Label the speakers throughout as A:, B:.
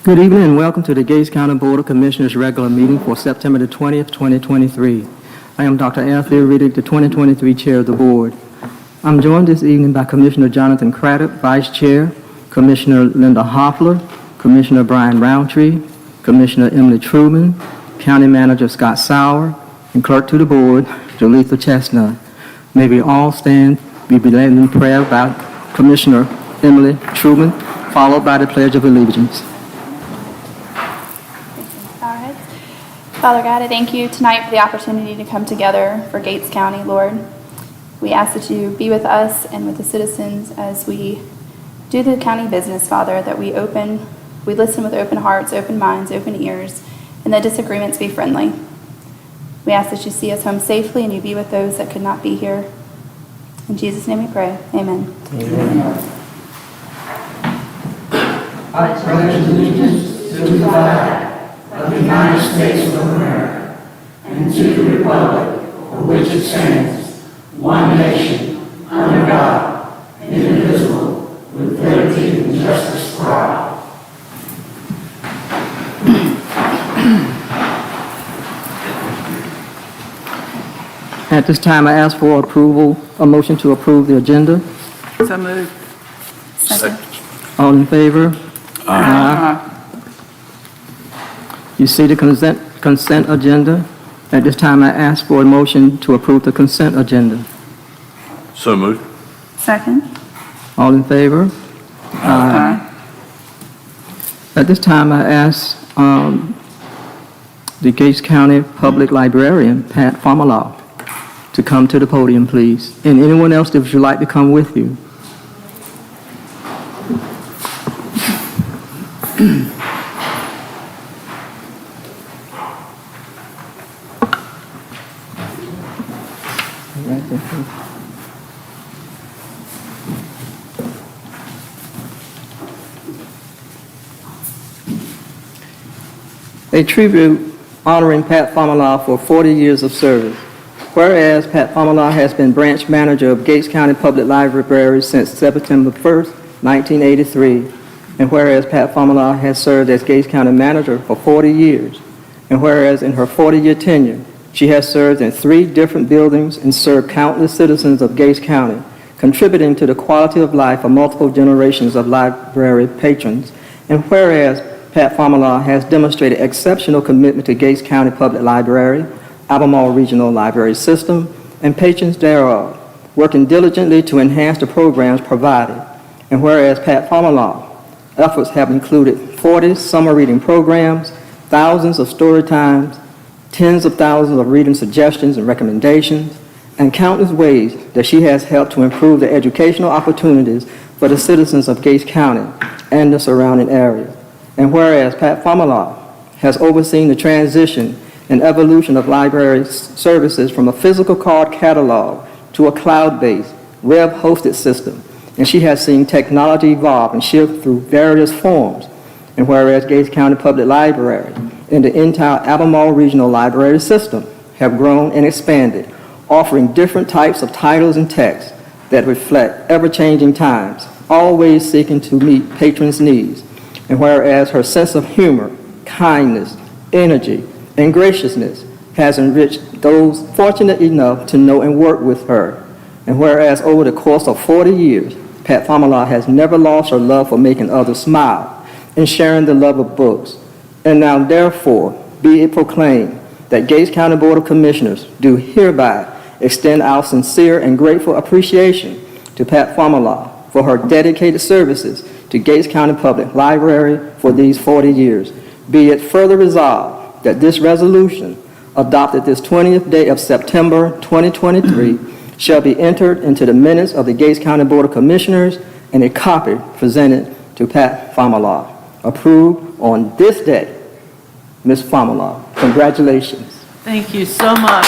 A: Good evening and welcome to the Gates County Board of Commissioners regular meeting for September the 20th, 2023. I am Dr. Alfred Riddick, the 2023 chair of the board. I'm joined this evening by Commissioner Jonathan Craddock, Vice Chair, Commissioner Linda Hoffler, Commissioner Brian Roundtree, Commissioner Emily Truman, County Manager Scott Sauer, and Clerk to the Board, Jolitha Chestnut. May we all stand, be led in prayer by Commissioner Emily Truman, followed by the Pledge of Allegiance.
B: Father God, I thank you tonight for the opportunity to come together for Gates County, Lord. We ask that you be with us and with the citizens as we do the county business, Father, that we listen with open hearts, open minds, open ears, and that disagreements be friendly. We ask that you see us home safely and you be with those that could not be here. In Jesus' name we pray. Amen.
C: Amen. I pledge allegiance to the flag of the United States of America and to the republic for which it stands, one nation, under God, indivisible, with liberty and justice for all.
A: At this time, I ask for a motion to approve the agenda.
D: So moved.
B: Second.
A: All in favor? Aye. You see the consent agenda. At this time, I ask for a motion to approve the consent agenda.
D: So moved.
B: Second.
A: All in favor? Aye. At this time, I ask the Gates County Public Librarian, Pat Famalaw, to come to the podium, please. And anyone else that would like to come with you. A tribute honoring Pat Famalaw for 40 years of service. Whereas Pat Famalaw has been branch manager of Gates County Public Library since September 1st, 1983, and whereas Pat Famalaw has served as Gates County manager for 40 years, and whereas in her 40-year tenure, she has served in 3 different buildings and served countless citizens of Gates County, contributing to the quality of life of multiple generations of library patrons, and whereas Pat Famalaw has demonstrated exceptional commitment to Gates County Public Library, Albemarle Regional Library System, and patrons thereof, working diligently to enhance the programs provided. And whereas Pat Famalaw efforts have included 40 summer reading programs, thousands of story times, tens of thousands of reading suggestions and recommendations, and countless ways that she has helped to improve the educational opportunities for the citizens of Gates County and the surrounding area. And whereas Pat Famalaw has overseen the transition and evolution of library services from a physical card catalog to a cloud-based, web-hosted system, and she has seen technology evolve and shift through various forms. And whereas Gates County Public Library and the entire Albemarle Regional Library System have grown and expanded, offering different types of titles and texts that reflect ever-changing times, always seeking to meet patrons' needs. And whereas her sense of humor, kindness, energy, and graciousness has enriched those fortunate enough to know and work with her. And whereas over the course of 40 years, Pat Famalaw has never lost her love for making others smile and sharing the love of books. And now therefore be it proclaimed that Gates County Board of Commissioners do hereby extend our sincere and grateful appreciation to Pat Famalaw for her dedicated services to Gates County Public Library for these 40 years. Be it further resolved that this resolution, adopted this 20th day of September 2023, shall be entered into the minutes of the Gates County Board of Commissioners and a copy presented to Pat Famalaw. Approved on this day, Ms. Famalaw. Congratulations.
D: Thank you so much.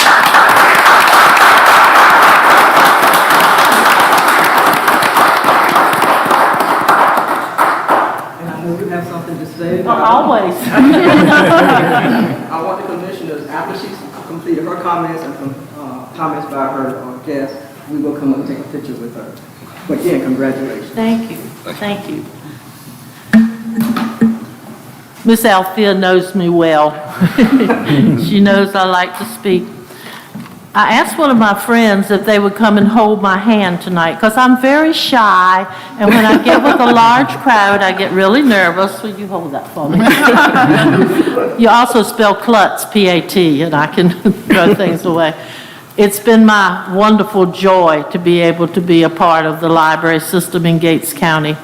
A: You have something to say?
D: Always.
A: I want the commissioners, after she's completed her comments and comments by her guests, we will come up and take a picture with her. But again, congratulations.
D: Thank you. Thank you.
E: Miss Althea knows me well. She knows I like to speak. I asked one of my friends if they would come and hold my hand tonight, because I'm very shy, and when I get with a large crowd, I get really nervous. Will you hold that for me? You also spell klutz, P-A-T, and I can throw things away. It's been my wonderful joy to be able to be a part of the library system in Gates County.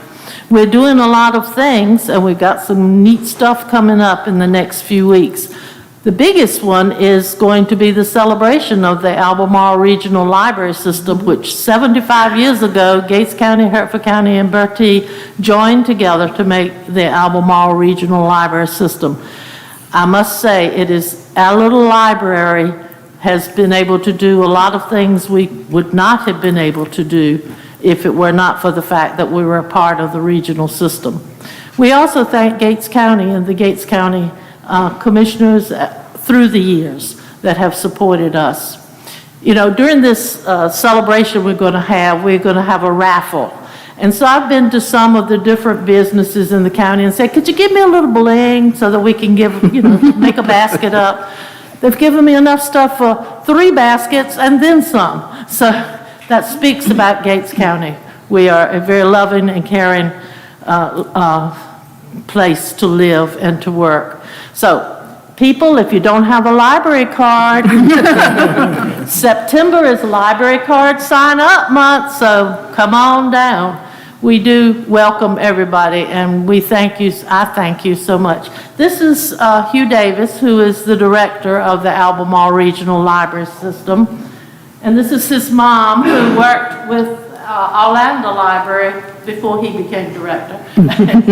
E: We're doing a lot of things, and we've got some neat stuff coming up in the next few weeks. The biggest one is going to be the celebration of the Albemarle Regional Library System, which 75 years ago, Gates County, Hertford County, and Bertie joined together to make the Albemarle Regional Library System. I must say, our little library has been able to do a lot of things we would not have been able to do if it were not for the fact that we were a part of the regional system. We also thank Gates County and the Gates County commissioners through the years that have supported us. You know, during this celebration we're going to have a raffle. And so I've been to some of the different businesses in the county and said, could you give me a little bling so that we can make a basket up? They've given me enough stuff for 3 baskets and then some. So that speaks about Gates County. We are a very loving and caring place to live and to work. So, people, if you don't have a library card, September is library card sign up month, so come on down. We do welcome everybody, and I thank you so much. This is Hugh Davis, who is the director of the Albemarle Regional Library System. And this is his mom, who worked with Orlando Library before he became director, and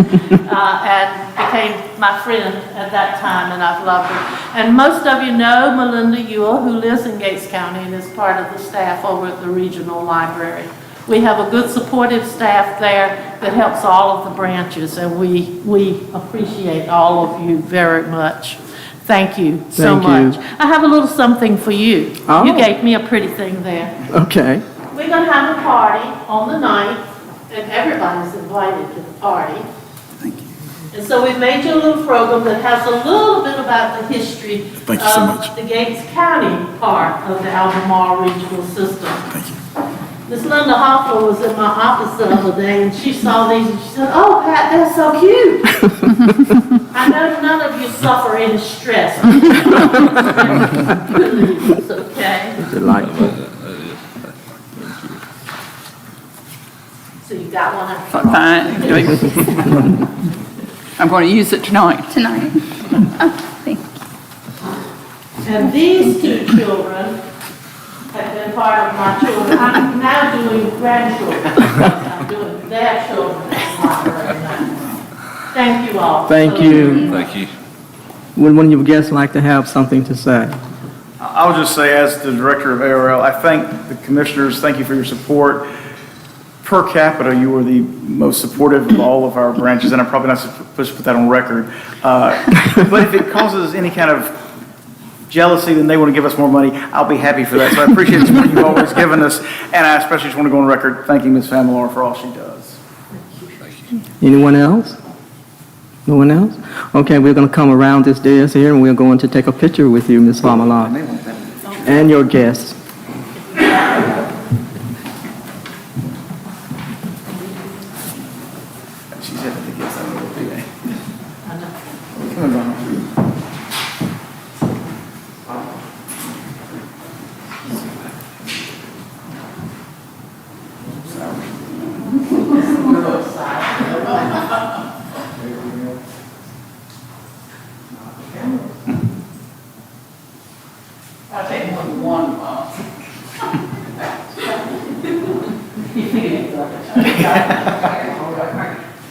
E: became my friend at that time, and I've loved her. And most of you know Melinda Ewell, who lives in Gates County and is part of the staff over at the Regional Library. We have a good supportive staff there that helps all of the branches, and we appreciate all of you very much. Thank you so much. I have a little something for you.
A: Oh.
E: You gave me a pretty thing there.
A: Okay.
E: We're going to have a party on the 9th, and everybody's invited to the party. Thank you. And so we've made you a little program that has a little bit about the history of the Gates County part of the Albemarle Regional System. Thank you. Miss Linda Hoffler was in my office the other day, and she saw these, and she said, "Oh, Pat, they're so cute." I know none of you suffer any stress. It's okay.
A: Delightful.
E: So you got one out.
C: Fine. I'm going to use it tonight.
B: Tonight. Oh, thank you.
E: And these 2 children have been part of my children. I'm now doing grandchildren. I'm doing their children in the library now. Thank you all.
A: Thank you.
D: Thank you.
A: Would one of your guests like to have something to say?
F: I'll just say, as the director of ARL, I thank the commissioners. Thank you for your support. Per capita, you were the most supportive of all of our branches, and I'm probably not supposed to put that on record. But if it causes any kind of jealousy, then they want to give us more money, I'll be happy for that. So I appreciate the support you've always given us, and I especially just want to go on record thanking Ms. Familar for all she does.
A: Anyone else? No one else? Okay, we're going to come around this dais here, and we're going to take a picture with you, Ms. Famala, and your guests.
F: She's had to get something over today. Come on, Ronald.
E: I'll take more than one.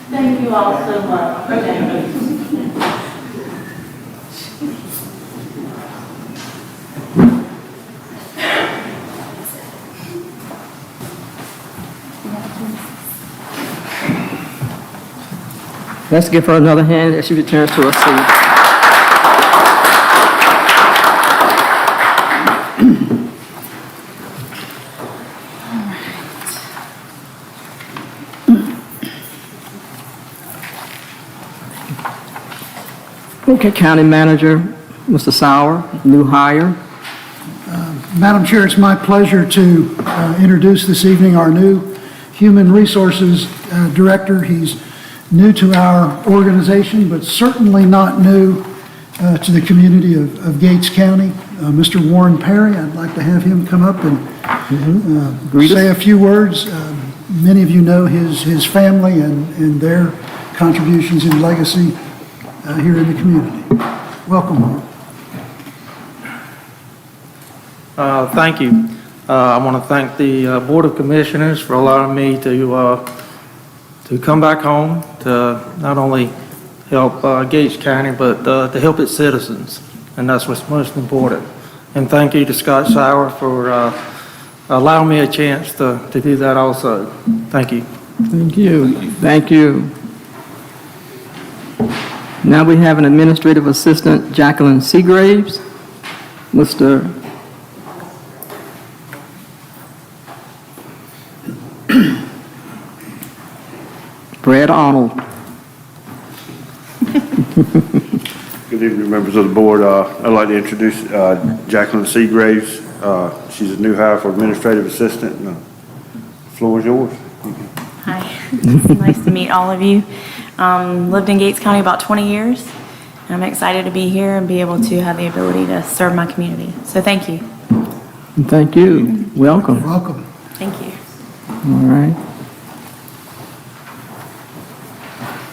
E: Thank you all so much. Thank you.
A: Let's give her another hand as she returns to her seat. Okay, County Manager, Mr. Sauer, new hire.
G: Madam Chair, it's my pleasure to introduce this evening our new Human Resources Director. He's new to our organization, but certainly not new to the community of Gates County. Mr. Warren Perry, I'd like to have him come up and say a few words. Many of you know his family and their contributions and legacy here in the community. Welcome, Warren.
H: Thank you. I want to thank the Board of Commissioners for allowing me to come back home to not only help Gates County, but to help its citizens, and that's what's most important. And thank you to Scott Sauer for allowing me a chance to do that also. Thank you.
A: Thank you. Thank you. Now we have an Administrative Assistant, Jacqueline Seagraves. Mr. Brad Arnold.
I: Good evening, members of the board. I'd like to introduce Jacqueline Seagraves. She's a new hire for administrative assistant. The floor is yours.
J: Hi, it's nice to meet all of you. Lived in Gates County about 20 years. And I'm excited to be here and be able to have the ability to serve my community. So thank you.
A: Thank you. Welcome.
G: Welcome.
J: Thank you.
A: All right.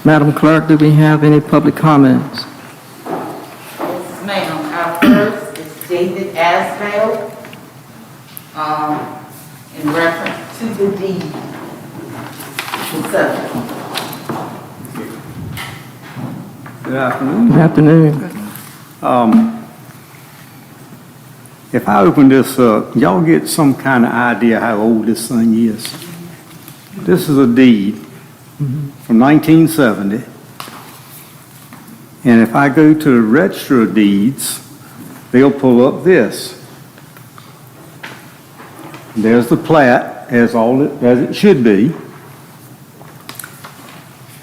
A: Madam Clerk, do we have any public comments?
K: Yes, ma'am. Our first is David Asbell, in reference to the deed.
L: Good afternoon.
A: Good afternoon.
L: If I open this up, y'all get some kind of idea how old this thing is. This is a deed from 1970. And if I go to the Register of Deeds, they'll pull up this. There's the plat as it should be.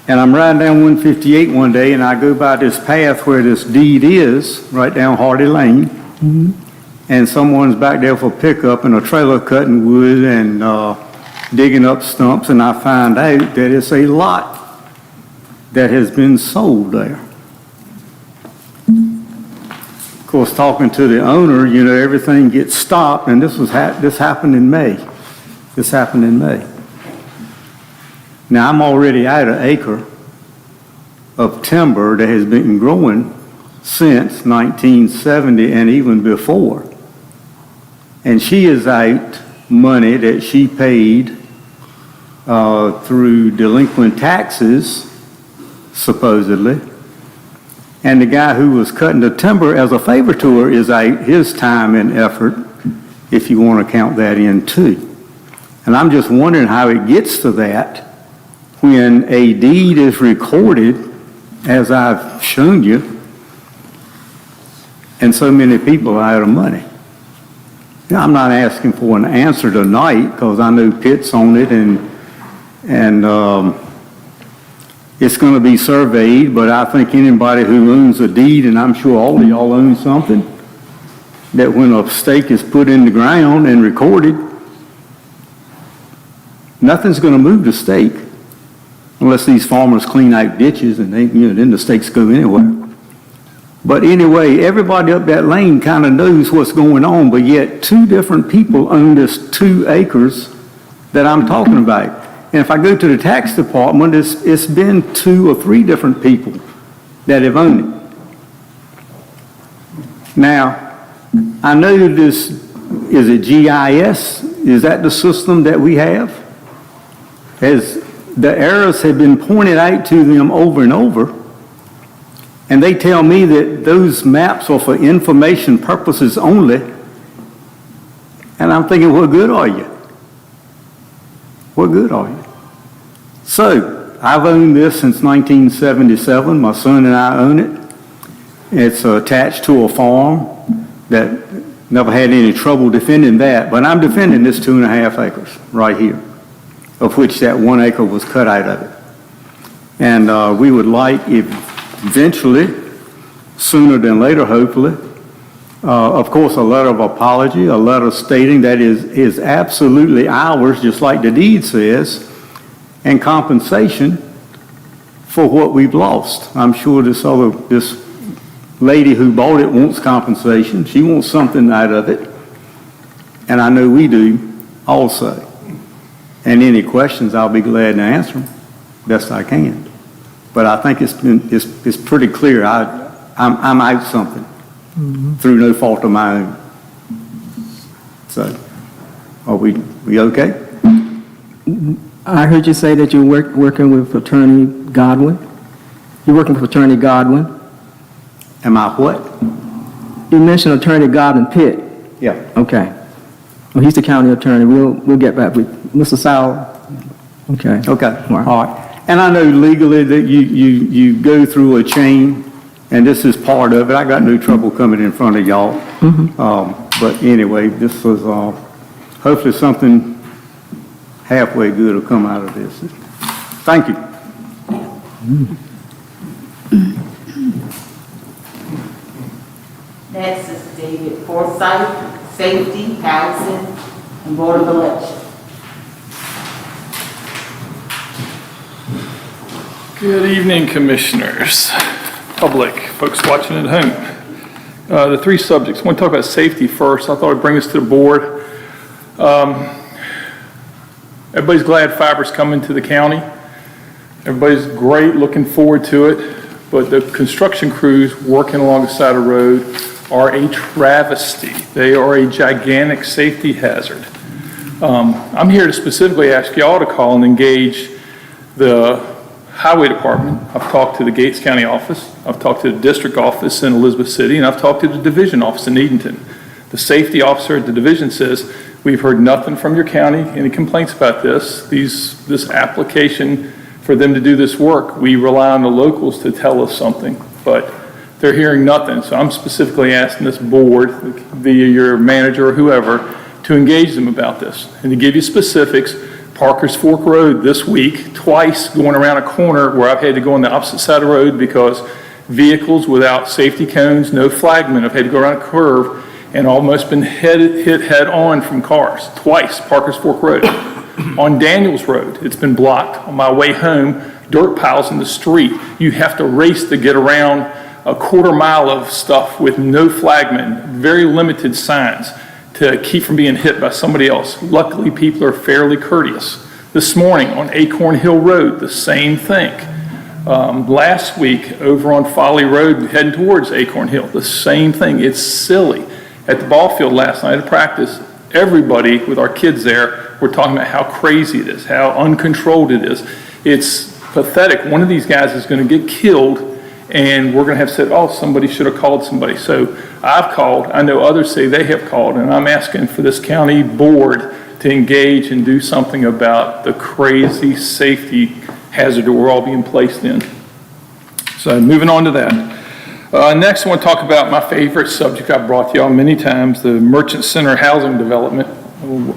L: And I'm riding down 158 one day, and I go by this path where this deed is, right down Hardy Lane. And someone's back there for pickup in a trailer cutting wood and digging up stumps, and I find out that it's a lot that has been sold there. Of course, talking to the owner, you know, everything gets stopped, and this happened in May. This happened in May. Now, I'm already out an acre of timber that has been growing since 1970 and even before. And she is out money that she paid through delinquent taxes, supposedly. And the guy who was cutting the timber as a favor to her is out his time and effort, if you want to count that in too. And I'm just wondering how it gets to that when a deed is recorded, as I've shown you, and so many people are out of money. Now, I'm not asking for an answer tonight because I know Pitt's on it and it's going to be surveyed, but I think anybody who owns a deed, and I'm sure all of y'all own something, that when a stake is put in the ground and recorded, nothing's going to move the stake unless these farmers clean out ditches and then the stakes go anywhere. But anyway, everybody up that lane kind of knows what's going on, but yet two different people own this 2 acres that I'm talking about. And if I go to the tax department, it's been 2 or 3 different people that have owned it. Now, I know this, is it GIS? Is that the system that we have? As the errors have been pointed out to them over and over, and they tell me that those maps are for information purposes only, and I'm thinking, what good are you? What good are you? So, I've owned this since 1977. My son and I own it. It's attached to a farm that never had any trouble defending that, but I'm defending this 2.5 acres right here, of which that 1 acre was cut out of it. And we would like, if eventually, sooner than later, hopefully. Of course, a letter of apology, a letter stating that is absolutely ours, just like the deed says, and compensation for what we've lost. I'm sure this lady who bought it wants compensation. She wants something out of it. And I know we do also. And any questions, I'll be glad to answer them best I can. But I think it's pretty clear. I'm out something through no fault of my own. So, are we okay?
A: I heard you say that you're working with Attorney Godwin. You're working with Attorney Godwin.
L: Am I what?
A: You mentioned Attorney Godwin Pitt.
L: Yeah.
A: Okay. Well, he's the county attorney. We'll get back with Mr. Sauer. Okay.
L: Okay,
A: All right.
L: all right. And I know legally that you go through a chain, and this is part of it. I got no trouble coming in front of y'all. But anyway, this was hopefully something halfway good will come out of this. Thank you.
K: Next is David Forsythe, Safety, Housing, and Board of Election.
M: Good evening, Commissioners, public, folks watching at home. The three subjects. I want to talk about safety first. I thought I'd bring this to the board. Everybody's glad fiber's coming to the county. Everybody's great, looking forward to it. But the construction crews working along the side of the road are a travesty. They are a gigantic safety hazard. I'm here to specifically ask y'all to call and engage the Highway Department. I've talked to the Gates County office. I've talked to the district office in Elizabeth City, and I've talked to the division office in Edenton. The safety officer at the division says, we've heard nothing from your county, any complaints about this. This application for them to do this work, we rely on the locals to tell us something, but they're hearing nothing. So I'm specifically asking this board, via your manager or whoever, to engage them about this. And to give you specifics, Parker's Fork Road this week, twice going around a corner where I've had to go on the opposite side of the road because vehicles without safety cones, no flagmen, have had to go around a curve and almost been hit head on from cars. Twice, Parker's Fork Road. On Daniels Road, it's been blocked. On my way home, dirt piles in the street. You have to race to get around a quarter mile of stuff with no flagmen, very limited signs to keep from being hit by somebody else. Luckily, people are fairly courteous. This morning on Acorn Hill Road, the same thing. Last week over on Folly Road, heading towards Acorn Hill, the same thing. It's silly. At the ball field last night at practice, everybody with our kids there were talking about how crazy it is, how uncontrolled it is. It's pathetic. One of these guys is going to get killed, and we're going to have said, oh, somebody should have called somebody. So I've called. I know others say they have called, and I'm asking for this county board to engage and do something about the crazy safety hazard that we're all being placed in. So moving on to that. Next, I want to talk about my favorite subject I've brought to y'all many times, the Merchant Center Housing Development,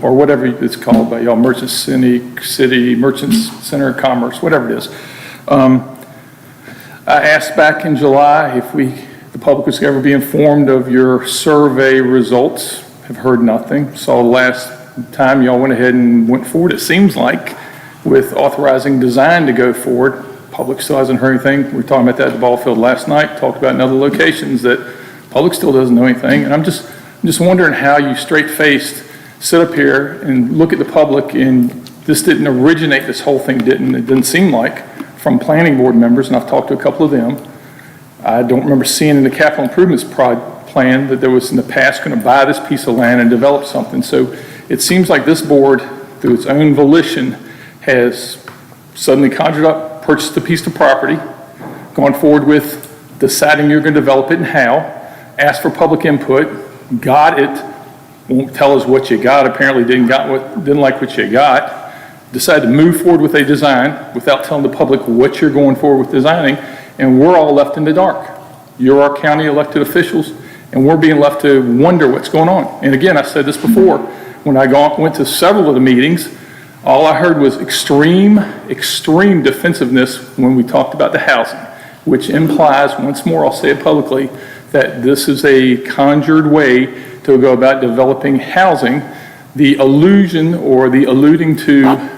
M: or whatever it's called by y'all, Merchant City, Merchant Center Commerce, whatever it is. I asked back in July if the public was ever be informed of your survey results. Have heard nothing. Saw last time y'all went ahead and went forward, it seems like, with authorizing design to go forward. Public still hasn't heard anything. We were talking about that at the ball field last night, talked about in other locations that public still doesn't know anything. And I'm just wondering how you straight-faced sit up here and look at the public, and this didn't originate, this whole thing didn't, it didn't seem like, from planning board members, and I've talked to a couple of them. I don't remember seeing in the capital improvements plan that there was in the past going to buy this piece of land and develop something. So it seems like this board, through its own volition, has suddenly conjured up, purchased a piece of property, gone forward with deciding you're going to develop it and how, asked for public input, got it, won't tell us what you got, apparently didn't like what you got, decided to move forward with a design without telling the public what you're going forward with designing, and we're all left in the dark. You're our county elected officials, and we're being left to wonder what's going on. And again, I said this before, when I went to several of the meetings, all I heard was extreme defensiveness when we talked about the housing. which implies, once more, I'll say it publicly, that this is a conjured way to go about developing housing. The allusion or the alluding to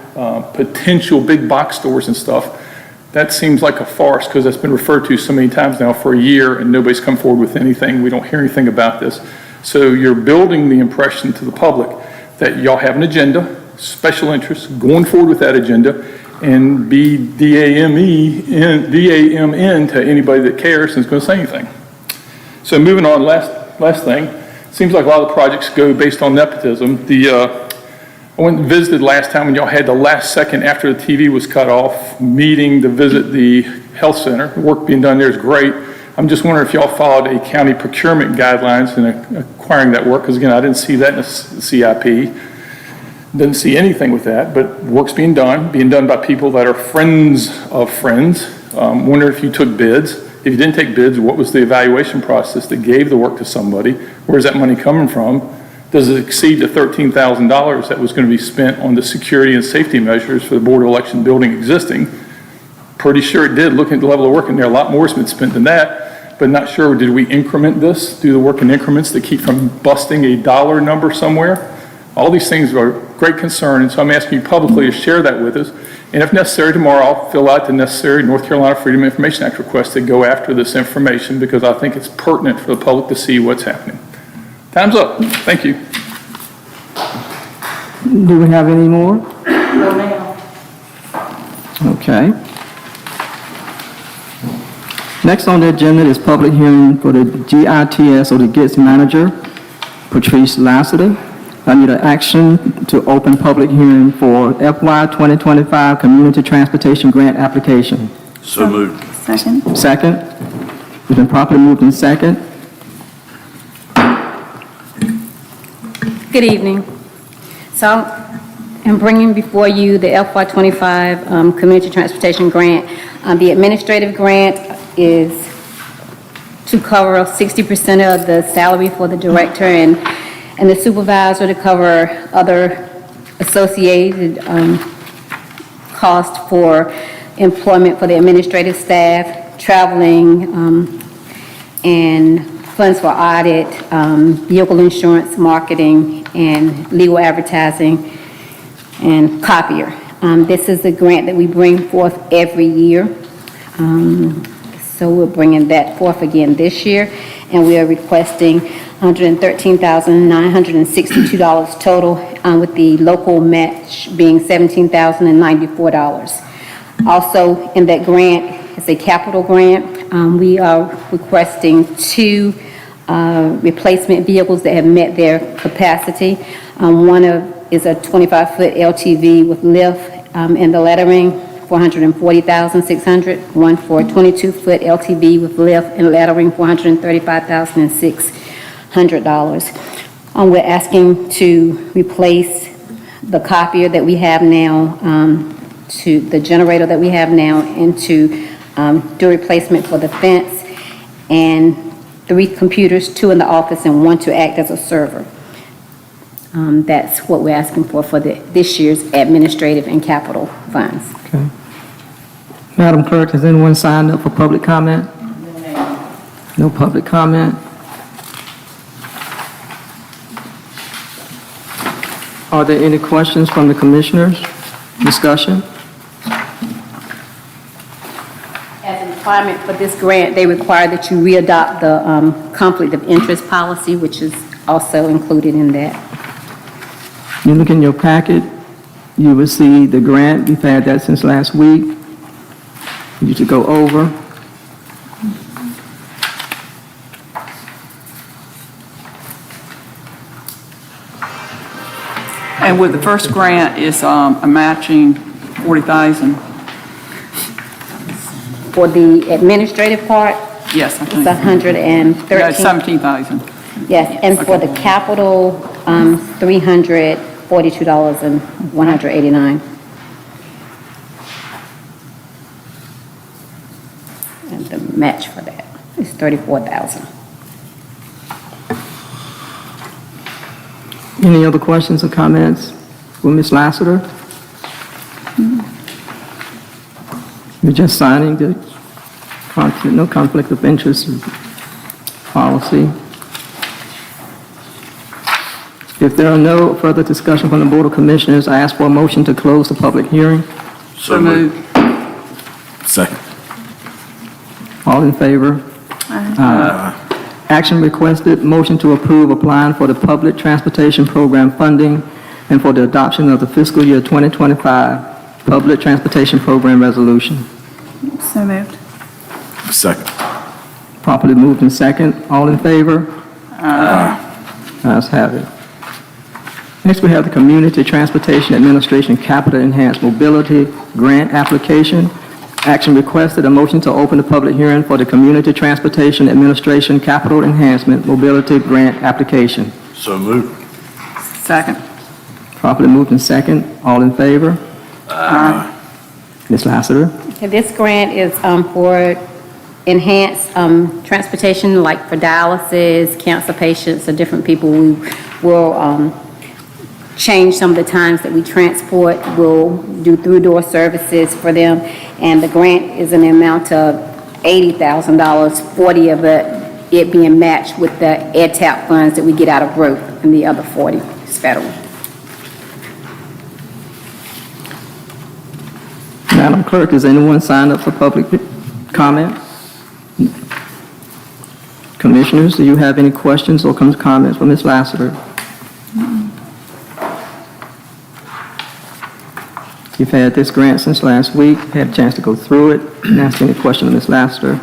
M: potential big box stores and stuff, that seems like a farce because that's been referred to so many times now for a year and nobody's come forward with anything. We don't hear anything about this. So you're building the impression to the public that y'all have an agenda, special interests, going forward with that agenda, and be DAMN to anybody that cares and is going to say anything. So moving on, last thing. Seems like a lot of the projects go based on nepotism. I went and visited last time when y'all had the last second after the TV was cut off meeting to visit the health center. The work being done there is great. I'm just wondering if y'all followed a county procurement guidelines in acquiring that work, because again, I didn't see that in the CIP. Didn't see anything with that, but work's being done by people that are friends of friends. Wonder if you took bids. If you didn't take bids, what was the evaluation process that gave the work to somebody? Where's that money coming from? Does it exceed the $13,000 that was going to be spent on the security and safety measures for the Board of Election building existing? Pretty sure it did. Looking at the level of work in there, a lot more has been spent than that, but not sure, did we increment this, do the work in increments to keep from busting a dollar number somewhere? All these things are great concern, and so I'm asking you publicly to share that with us. And if necessary, tomorrow I'll fill out the necessary North Carolina Freedom of Information Act request to go after this information because I think it's pertinent for the public to see what's happening. Time's up. Thank you.
A: Do we have any more?
K: No, ma'am.
A: Okay. Next on the agenda is public hearing for the GITS or the GITS manager, Patrice Lassiter. I need an action to open public hearing for FY 2025 Community Transportation Grant application.
D: So moved.
B: Second.
A: Second. It's been properly moved in second.
N: Good evening. So I'm bringing before you the FY25 Community Transportation Grant. The administrative grant is to cover 60% of the salary for the director and the supervisor, to cover other associated costs for employment for the administrative staff, traveling, and funds for audit, vehicle insurance, marketing, and legal advertising, and copier. This is a grant that we bring forth every year. So we're bringing that forth again this year, and we are requesting $113,962 total, with the local match being $17,094. Also, in that grant, it's a capital grant. We are requesting 2 replacement vehicles that have met their capacity. One is a 25-foot LTV with lift and the lettering, $440,600. One for a 22-foot LTV with lift and lettering, $435,600. We're asking to replace the copier that we have now, to the generator that we have now, and to do replacement for the fence, and 3 computers, 2 in the office and 1 to act as a server. That's what we're asking for this year's administrative and capital funds.
A: Okay. Madam Clerk, has anyone signed up for public comment? No public comment. Are there any questions from the commissioners? Discussion?
N: As a requirement for this grant, they require that you readopt the conflict of interest policy, which is also included in that.
A: You look in your packet, you will see the grant. We've had that since last week. You to go over.
D: And with the first grant is a matching $40,000.
N: For the administrative part,
D: Yes, I
N: it's
D: think.
N: $113,000.
D: Yeah, it's $17,000.
N: Yes, and for the capital, $342,189. And the match for that is $34,000.
A: Any other questions or comments for Ms. Lassiter? You're just signing the No conflict of interest policy. If there are no further discussion from the Board of Commissioners, I ask for a motion to close the public hearing.
D: So moved.
C: Second.
A: All in favor? Aye. Action requested, motion to approve applying for the Public Transportation Program funding and for the adoption of the fiscal year 2025 Public Transportation Program resolution.
B: So moved.
C: Second.
A: Properly moved in second. All in favor? Aye. Ayes have it. Next, we have the Community Transportation Administration Capital Enhanced Mobility Grant Application. Action requested, a motion to open the public hearing for the Community Transportation Administration Capital Enhancement Mobility Grant Application.
C: So moved.
D: Second.
A: Properly moved in second. All in favor?
D: Aye.
A: Ms. Lassiter?
N: Okay, this grant is for enhanced transportation, like for dialysis, cancer patients, or different people. We will change some of the times that we transport. We'll do through-door services for them, and the grant is an amount of $80,000, 40 of it being matched with the EdTap funds that we get out of growth, and the other 40 is federal.
A: Madam Clerk, is anyone signed up for public comment? Commissioners, do you have any questions or comments for Ms. Lassiter? You've had this grant since last week, had a chance to go through it, and ask any question of Ms. Lassiter.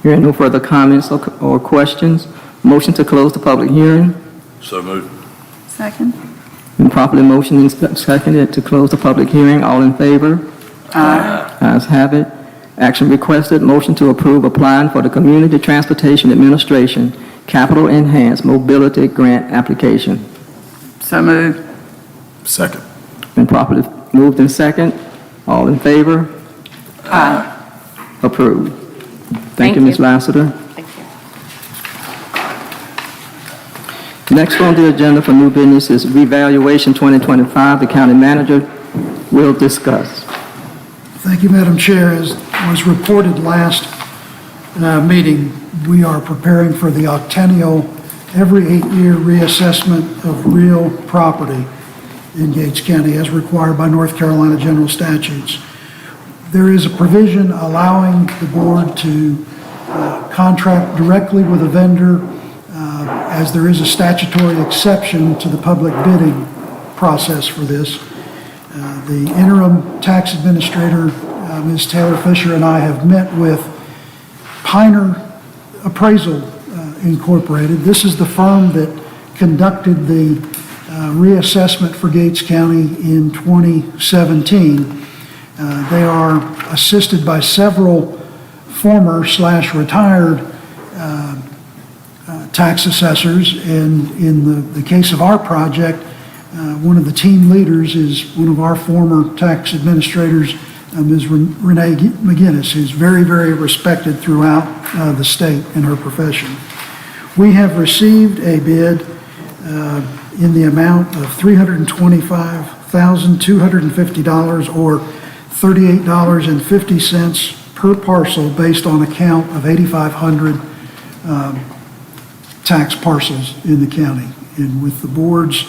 A: Hearing no further comments or questions, motion to close the public hearing.
C: So moved.
B: Second.
A: Been properly motioned and seconded to close the public hearing. All in favor?
D: Aye.
A: Ayes have it. Action requested, motion to approve applying for the Community Transportation Administration Capital Enhanced Mobility Grant Application.
D: So moved.
C: Second.
A: Been properly moved in second. All in favor?
D: Aye.
A: Approved. Thank
N: Thank
A: you, Ms.
N: you.
A: Lassiter.
N: Thank you.
A: Next on the agenda for new business is revaluation 2025. The county manager will discuss.
G: Thank you, Madam Chair. As was reported last meeting, we are preparing for the octennial, every 8-year reassessment of real property in Gates County as required by North Carolina general statutes. There is a provision allowing the board to contract directly with a vendor as there is a statutory exception to the public bidding process for this. The interim tax administrator, Ms. Taylor Fisher, and I have met with Piner Appraisal Incorporated. This is the firm that conducted the reassessment for Gates County in 2017. They are assisted by several former/retired tax assessors, and in the case of our project, one of the team leaders is one of our former tax administrators, Ms. Renee McGinnis, who's very, very respected throughout the state in her profession. We have received a bid in the amount of $325,250, or $38.50 per parcel, based on a count of 8,500 tax parcels in the county. And with the board's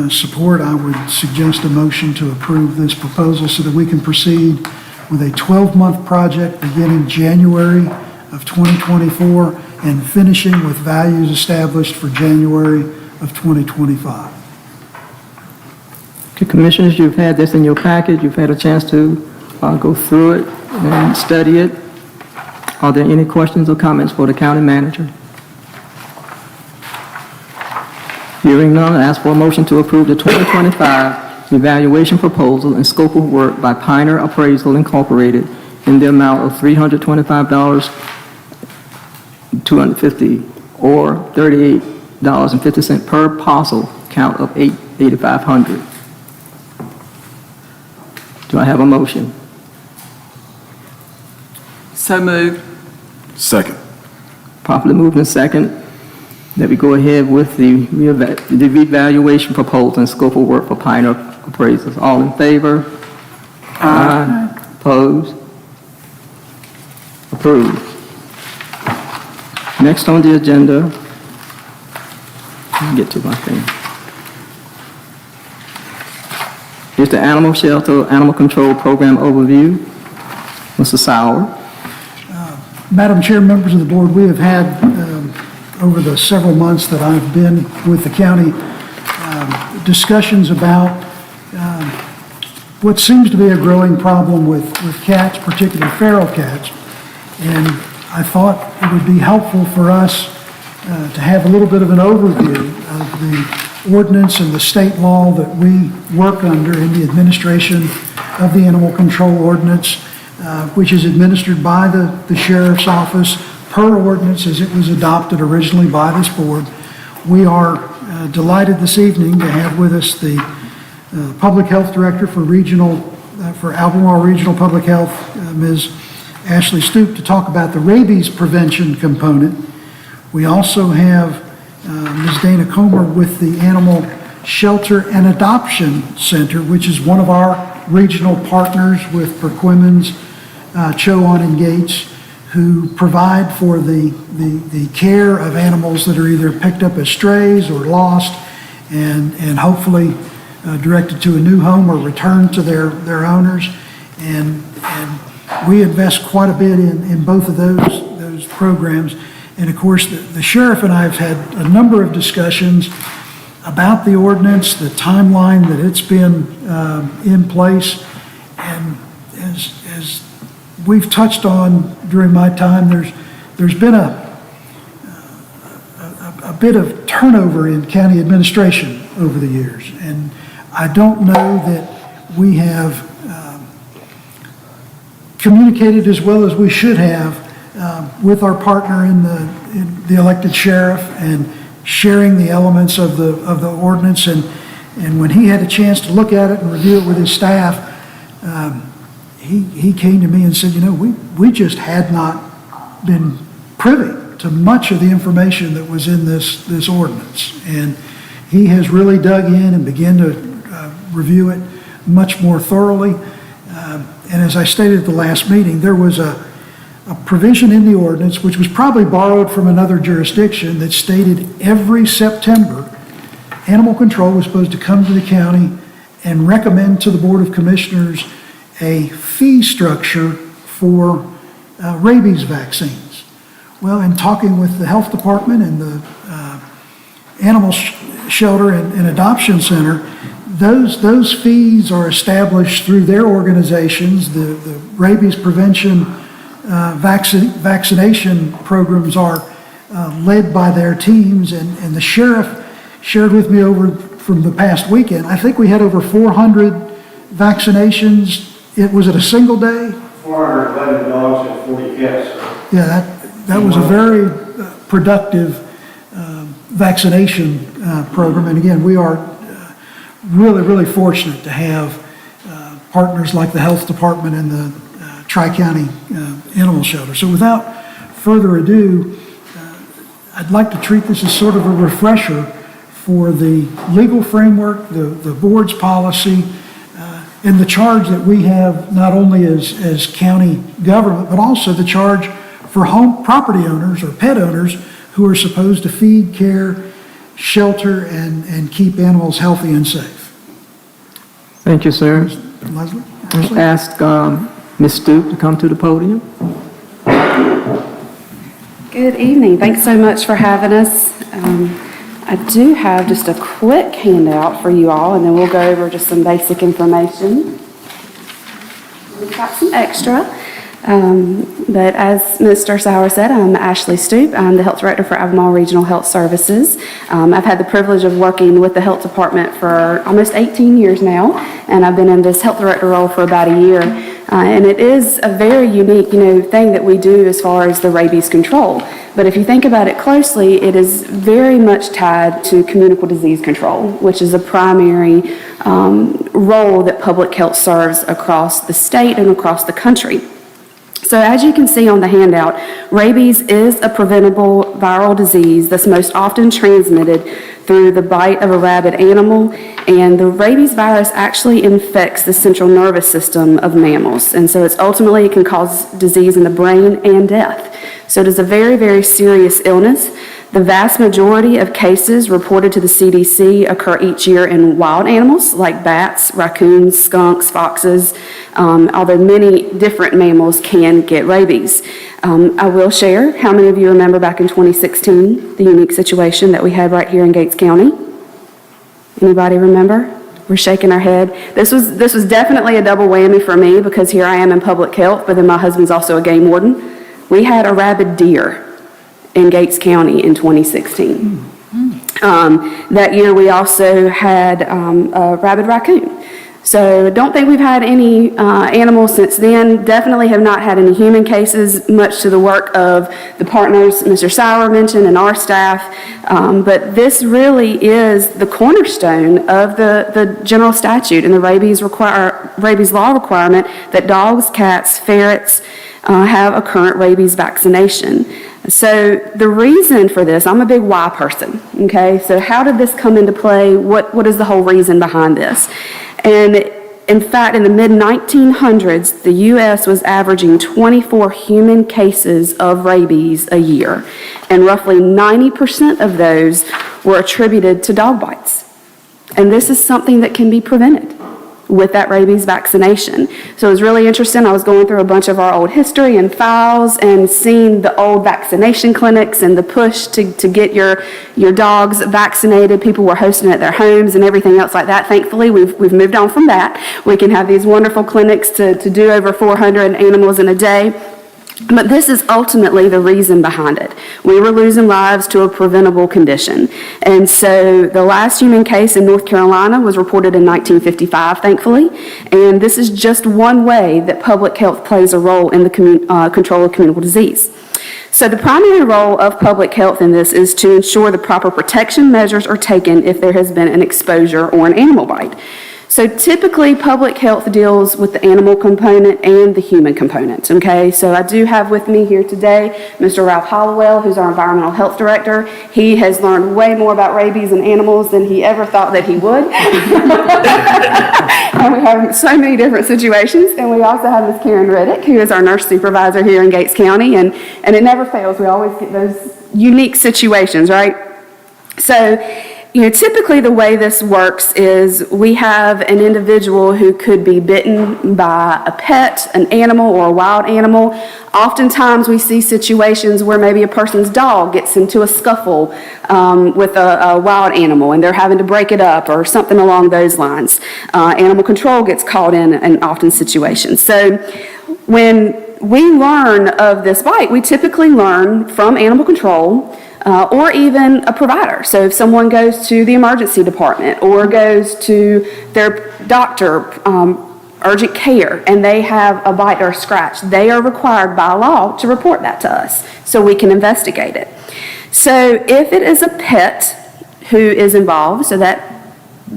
G: support, I would suggest a motion to approve this proposal so that we can proceed with a 12-month project beginning January of 2024 and finishing with values established for January of 2025.
A: Okay, Commissioners, you've had this in your package. You've had a chance to go through it and study it. Are there any questions or comments for the county manager? Hearing none, I ask for a motion to approve the 2025 evaluation proposal and scope of work by Piner Appraisal Incorporated in the amount of $325,250 or $38.50 per parcel, count of 8,500. Do I have a motion?
D: So moved.
C: Second.
A: Properly moved in second that we go ahead with the revaluation proposal and scope of work for Piner Appraisals. All in favor? Aye. Opposed? Approved. Next on the agenda, let me get to my thing. Here's the Animal Shelter Animal Control Program Overview. Mr. Sauer.
G: Madam Chair, members of the board, we have had, over the several months that I've been with the county, discussions about what seems to be a growing problem with cats, particularly feral cats. And I thought it would be helpful for us to have a little bit of an overview of the ordinance and the state law that we work under in the administration of the Animal Control Ordinance, which is administered by the Sheriff's Office per ordinance as it was adopted originally by this board. We are delighted this evening to have with us the Public Health Director for Albemarle Regional Public Health, Ms. Ashley Stoop, to talk about the rabies prevention component. We also have Ms. Dana Comer with the Animal Shelter and Adoption Center, which is one of our regional partners with Perquimans, Chowan, and Gates, who provide for the care of animals that are either picked up as strays or lost and hopefully directed to a new home or returned to their owners. And we invest quite a bit in both of those programs. And of course, the sheriff and I have had a number of discussions about the ordinance, the timeline that it's been in place. And as we've touched on during my time, there's been a bit of turnover in county administration over the years. And I don't know that we have communicated as well as we should have with our partner in the elected sheriff and sharing the elements of the ordinance. And when he had a chance to look at it and review it with his staff, he came to me and said, we just had not been privy to much of the information that was in this ordinance. And he has really dug in and began to review it much more thoroughly. And as I stated at the last meeting, there was a provision in the ordinance, which was probably borrowed from another jurisdiction, that stated every September, Animal Control was supposed to come to the county and recommend to the Board of Commissioners a fee structure for rabies vaccines. Well, in talking with the Health Department and the Animal Shelter and Adoption Center, those fees are established through their organizations. The rabies prevention vaccination programs are led by their teams, and the sheriff shared with me over from the past weekend, I think we had over 400 vaccinations. Was it a single day?
I: 411 dogs and 40 cats.
G: Yeah, that was a very productive vaccination program. And again, we are really, really fortunate to have partners like the Health Department and the Tri-County Animal Shelter. So without further ado, I'd like to treat this as sort of a refresher for the legal framework, the board's policy, and the charge that we have not only as county government, but also the charge for home property owners or pet owners who are supposed to feed, care, shelter, and keep animals healthy and safe.
A: Thank you, sir.
G: Leslie?
A: I'll ask Ms. Stoop to come to the podium.
O: Good evening. Thanks so much for having us. I do have just a quick handout for you all, and then we'll go over just some basic information. We've got some extra, but as Mr. Sauer said, I'm Ashley Stoop. I'm the Health Director for Albemarle Regional Health Services. I've had the privilege of working with the Health Department for almost 18 years now, and I've been in this Health Director role for about a year. And it is a very unique, thing that we do as far as the rabies control. But if you think about it closely, it is very much tied to communicable disease control, which is a primary role that public health serves across the state and across the country. So as you can see on the handout, rabies is a preventable viral disease that's most often transmitted through the bite of a rabid animal, and the rabies virus actually infects the central nervous system of mammals, and so it can cause disease in the brain and death. So it is a very, very serious illness. The vast majority of cases reported to the CDC occur each year in wild animals like bats, raccoons, skunks, foxes, although many different mammals can get rabies. I will share, how many of you remember back in 2016, the unique situation that we had right here in Gates County? Anybody remember? We're shaking our head. This was definitely a double whammy for me because here I am in public health, but then my husband's also a game warden. We had a rabid deer in Gates County in 2016. That year we also had a rabid raccoon. So don't think we've had any animals since then. Definitely have not had any human cases, much to the work of the partners Mr. Sauer mentioned and our staff. But this really is the cornerstone of the general statute and the rabies law requirement that dogs, cats, ferrets have a current rabies vaccination. So the reason for this, I'm a big why person, okay? So how did this come into play? What is the whole reason behind this? And in fact, in the mid-1900s, the U.S. was averaging 24 human cases of rabies a year, and roughly 90% of those were attributed to dog bites. And this is something that can be prevented with that rabies vaccination. So it was really interesting. I was going through a bunch of our old history and files and seeing the old vaccination clinics and the push to get your dogs vaccinated. People were hosting at their homes and everything else like that. Thankfully, we've moved on from that. We can have these wonderful clinics to do over 400 animals in a day. But this is ultimately the reason behind it. We were losing lives to a preventable condition. And so the last human case in North Carolina was reported in 1955, thankfully. And this is just one way that public health plays a role in the control of communicable disease. So the primary role of public health in this is to ensure the proper protection measures are taken if there has been an exposure or an animal bite. So typically, public health deals with the animal component and the human component, okay? So I do have with me here today Mr. Ralph Hollowell, who's our environmental health director. He has learned way more about rabies and animals than he ever thought that he would. And we have so many different situations. And we also have Ms. Karen Reddick, who is our nurse supervisor here in Gates County. And it never fails. We always get those unique situations, right? So, typically the way this works is we have an individual who could be bitten by a pet, an animal, or a wild animal. Oftentimes we see situations where maybe a person's dog gets into a scuffle with a wild animal and they're having to break it up or something along those lines. Animal control gets called in often situations. So when we learn of this bite, we typically learn from animal control or even a provider. So if someone goes to the emergency department or goes to their doctor, urgent care, and they have a bite or a scratch, they are required by law to report that to us so we can investigate it. So if it is a pet who is involved, so that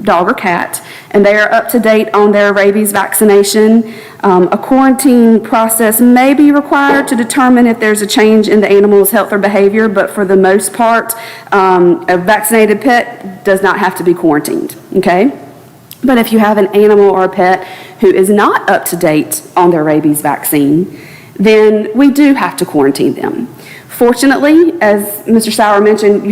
O: dog or cat, and they are up to date on their rabies vaccination, a quarantine process may be required to determine if there's a change in the animal's health or behavior, but for the most part, a vaccinated pet does not have to be quarantined, okay? But if you have an animal or a pet who is not up to date on their rabies vaccine, then we do have to quarantine them. Fortunately, as Mr. Sauer mentioned,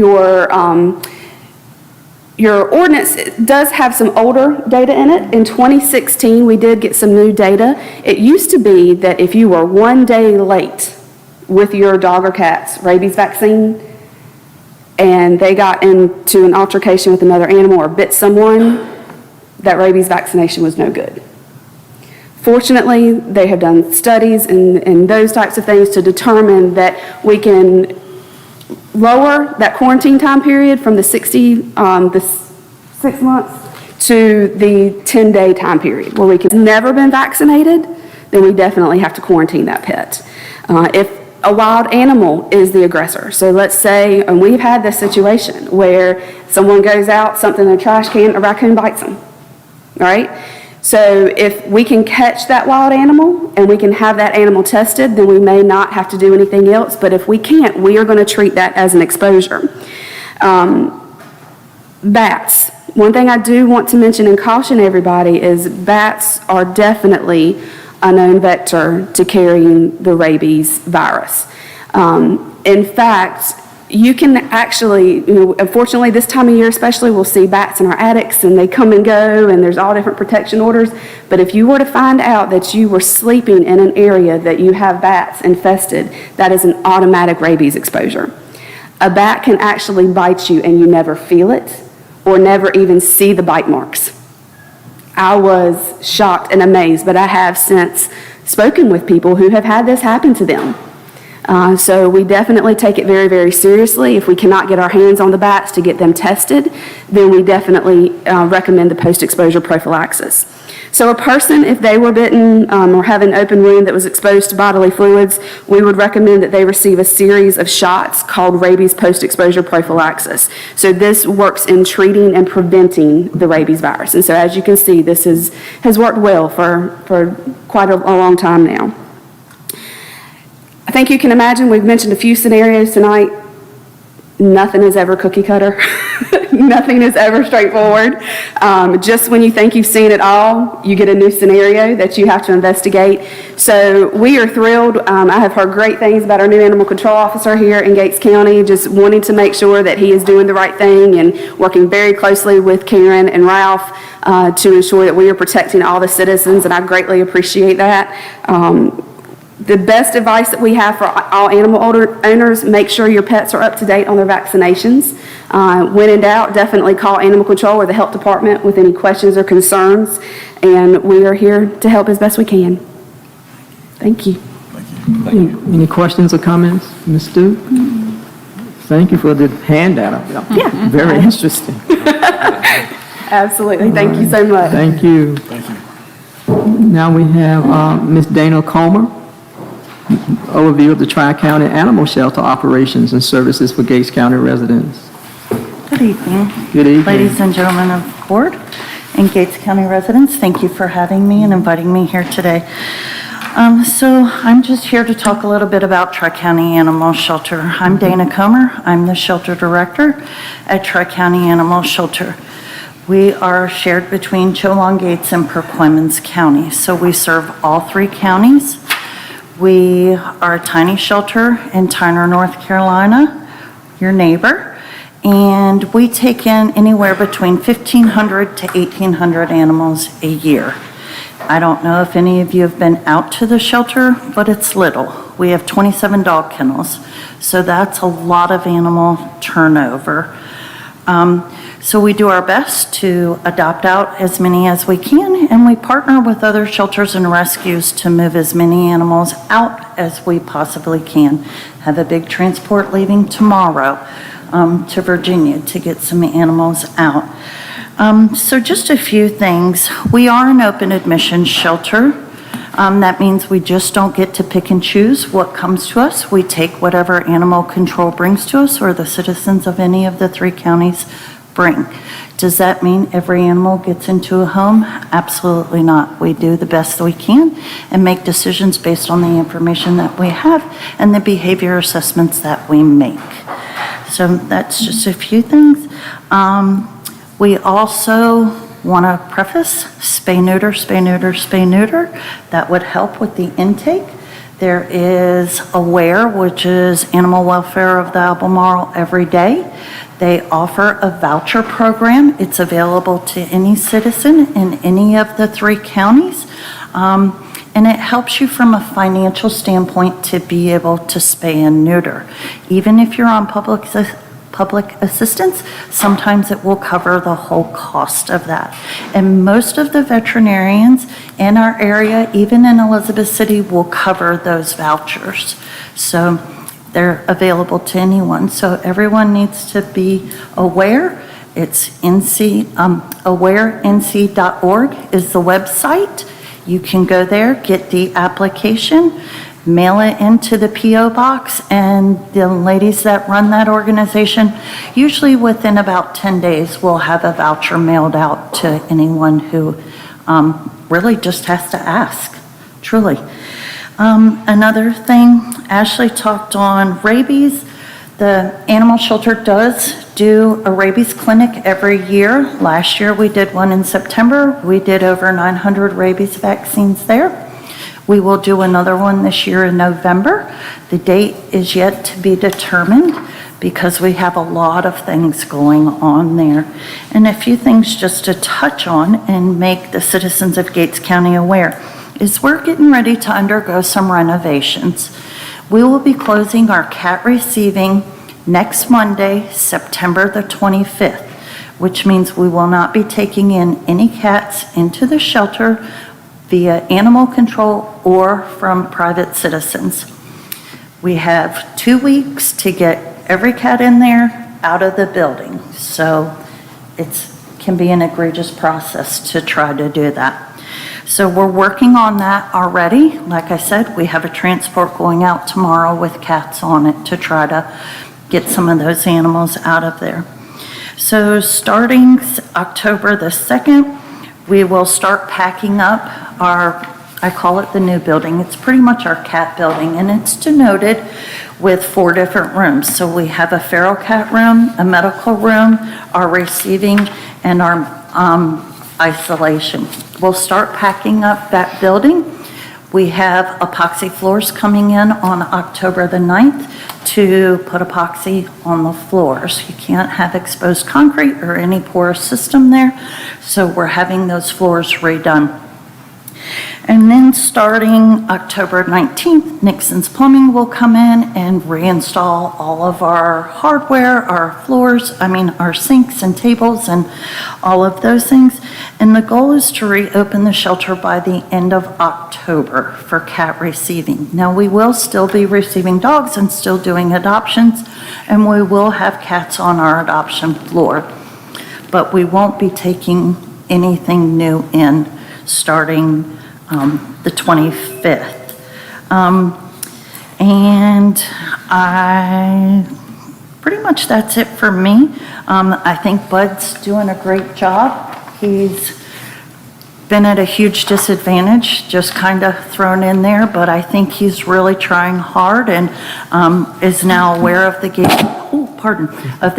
O: your ordinance does have some older data in it. In 2016, we did get some new data. It used to be that if you were 1 day late with your dog or cat's rabies vaccine and they got into an altercation with another animal or bit someone, that rabies vaccination was no good. Fortunately, they have done studies and those types of things to determine that we can lower that quarantine time period from the 6 months to the 10-day time period where we can never been vaccinated, then we definitely have to quarantine that pet. If a wild animal is the aggressor, so let's say, and we've had this situation where someone goes out, something in a trash can, a raccoon bites them, right? So if we can catch that wild animal and we can have that animal tested, then we may not have to do anything else. But if we can't, we are going to treat that as an exposure. Bats. One thing I do want to mention and caution everybody is bats are definitely a known vector to carrying the rabies virus. In fact, you can actually, unfortunately this time of year especially, we'll see bats in our attics and they come and go and there's all different protection orders. But if you were to find out that you were sleeping in an area that you have bats infested, that is an automatic rabies exposure. A bat can actually bite you and you never feel it or never even see the bite marks. I was shocked and amazed, but I have since spoken with people who have had this happen to them. So we definitely take it very, very seriously. If we cannot get our hands on the bats to get them tested, then we definitely recommend the post-exposure prophylaxis. So a person, if they were bitten or have an open wound that was exposed to bodily fluids, we would recommend that they receive a series of shots called rabies post-exposure prophylaxis. So this works in treating and preventing the rabies virus. And so as you can see, this has worked well for quite a long time now. I think you can imagine, we've mentioned a few scenarios tonight. Nothing is ever cookie cutter. Nothing is ever straightforward. Just when you think you've seen it all, you get a new scenario that you have to investigate. So we are thrilled. I have heard great things about our new animal control officer here in Gates County, just wanting to make sure that he is doing the right thing and working very closely with Karen and Ralph to ensure that we are protecting all the citizens, and I greatly appreciate that. The best advice that we have for all animal owners, make sure your pets are up to date on their vaccinations. When in doubt, definitely call animal control or the health department with any questions or concerns, and we are here to help as best we can. Thank you.
A: Any questions or comments, Ms. Stu? Thank you for the handout.
O: Yeah.
A: Very interesting.
O: Absolutely. Thank you so much.
A: Thank you. Now we have Ms. Dana Comer. Overview of the Tri-County Animal Shelter operations and services for Gates County residents.
P: Good evening.
A: Good evening.
P: Ladies and gentlemen of the board and Gates County residents, thank you for having me and inviting me here today. So I'm just here to talk a little bit about Tri-County Animal Shelter. I'm Dana Comer. I'm the shelter director at Tri-County Animal Shelter. We are shared between Chowan, Gates, and Perquimans County. So we serve all three counties. We are a tiny shelter in Tyner, North Carolina, your neighbor, and we take in anywhere between 1,500 to 1,800 animals a year. I don't know if any of you have been out to the shelter, but it's little. We have 27 dog kennels, so that's a lot of animal turnover. So we do our best to adopt out as many as we can, and we partner with other shelters and rescues to move as many animals out as we possibly can. Have a big transport leaving tomorrow to Virginia to get some animals out. So just a few things. We are an open admission shelter. That means we just don't get to pick and choose what comes to us. We take whatever animal control brings to us or the citizens of any of the three counties bring. Does that mean every animal gets into a home? Absolutely not. We do the best that we can and make decisions based on the information that we have and the behavior assessments that we make. So that's just a few things. We also want to preface spay, neuter, spay, neuter, spay, neuter. That would help with the intake. There is AWARE, which is Animal Welfare of the Albemarle Every Day. They offer a voucher program. It's available to any citizen in any of the three counties. And it helps you from a financial standpoint to be able to spay and neuter. Even if you're on public assistance, sometimes it will cover the whole cost of that. And most of the veterinarians in our area, even in Elizabeth City, will cover those vouchers. So they're available to anyone. So everyone needs to be aware. It's awarenc.org is the website. You can go there, get the application, mail it into the P.O. box, and the ladies that run that organization, usually within about 10 days, will have a voucher mailed out to anyone who really just has to ask, truly. Another thing, Ashley talked on rabies. The animal shelter does do a rabies clinic every year. Last year we did one in September. We did over 900 rabies vaccines there. We will do another one this year in November. The date is yet to be determined because we have a lot of things going on there. And a few things just to touch on and make the citizens of Gates County aware is we're getting ready to undergo some renovations. We will be closing our cat receiving next Monday, September the 25th, which means we will not be taking in any cats into the shelter via animal control or from private citizens. We have 2 weeks to get every cat in there out of the building. So it can be an egregious process to try to do that. So we're working on that already. Like I said, we have a transport going out tomorrow with cats on it to try to get some of those animals out of there. So starting October the 2nd, we will start packing up I call it the new building. It's pretty much our cat building, and it's denoted with 4 different rooms. So we have a feral cat room, a medical room, our receiving, and our isolation. We'll start packing up that building. We have epoxy floors coming in on October the 9th to put epoxy on the floors. You can't have exposed concrete or any porous system there, so we're having those floors redone. And then starting October 19th, Nixon's Plumbing will come in and reinstall all of our hardware, our floors, our sinks and tables and all of those things. And the goal is to reopen the shelter by the end of October for cat receiving. Now, we will still be receiving dogs and still doing adoptions, and we will have cats on our adoption floor. But we won't be taking anything new in starting the 25th. And pretty much that's it for me. I think Bud's doing a great job. He's been at a huge disadvantage, just kind of thrown in there, but I think he's really trying hard and is now aware of the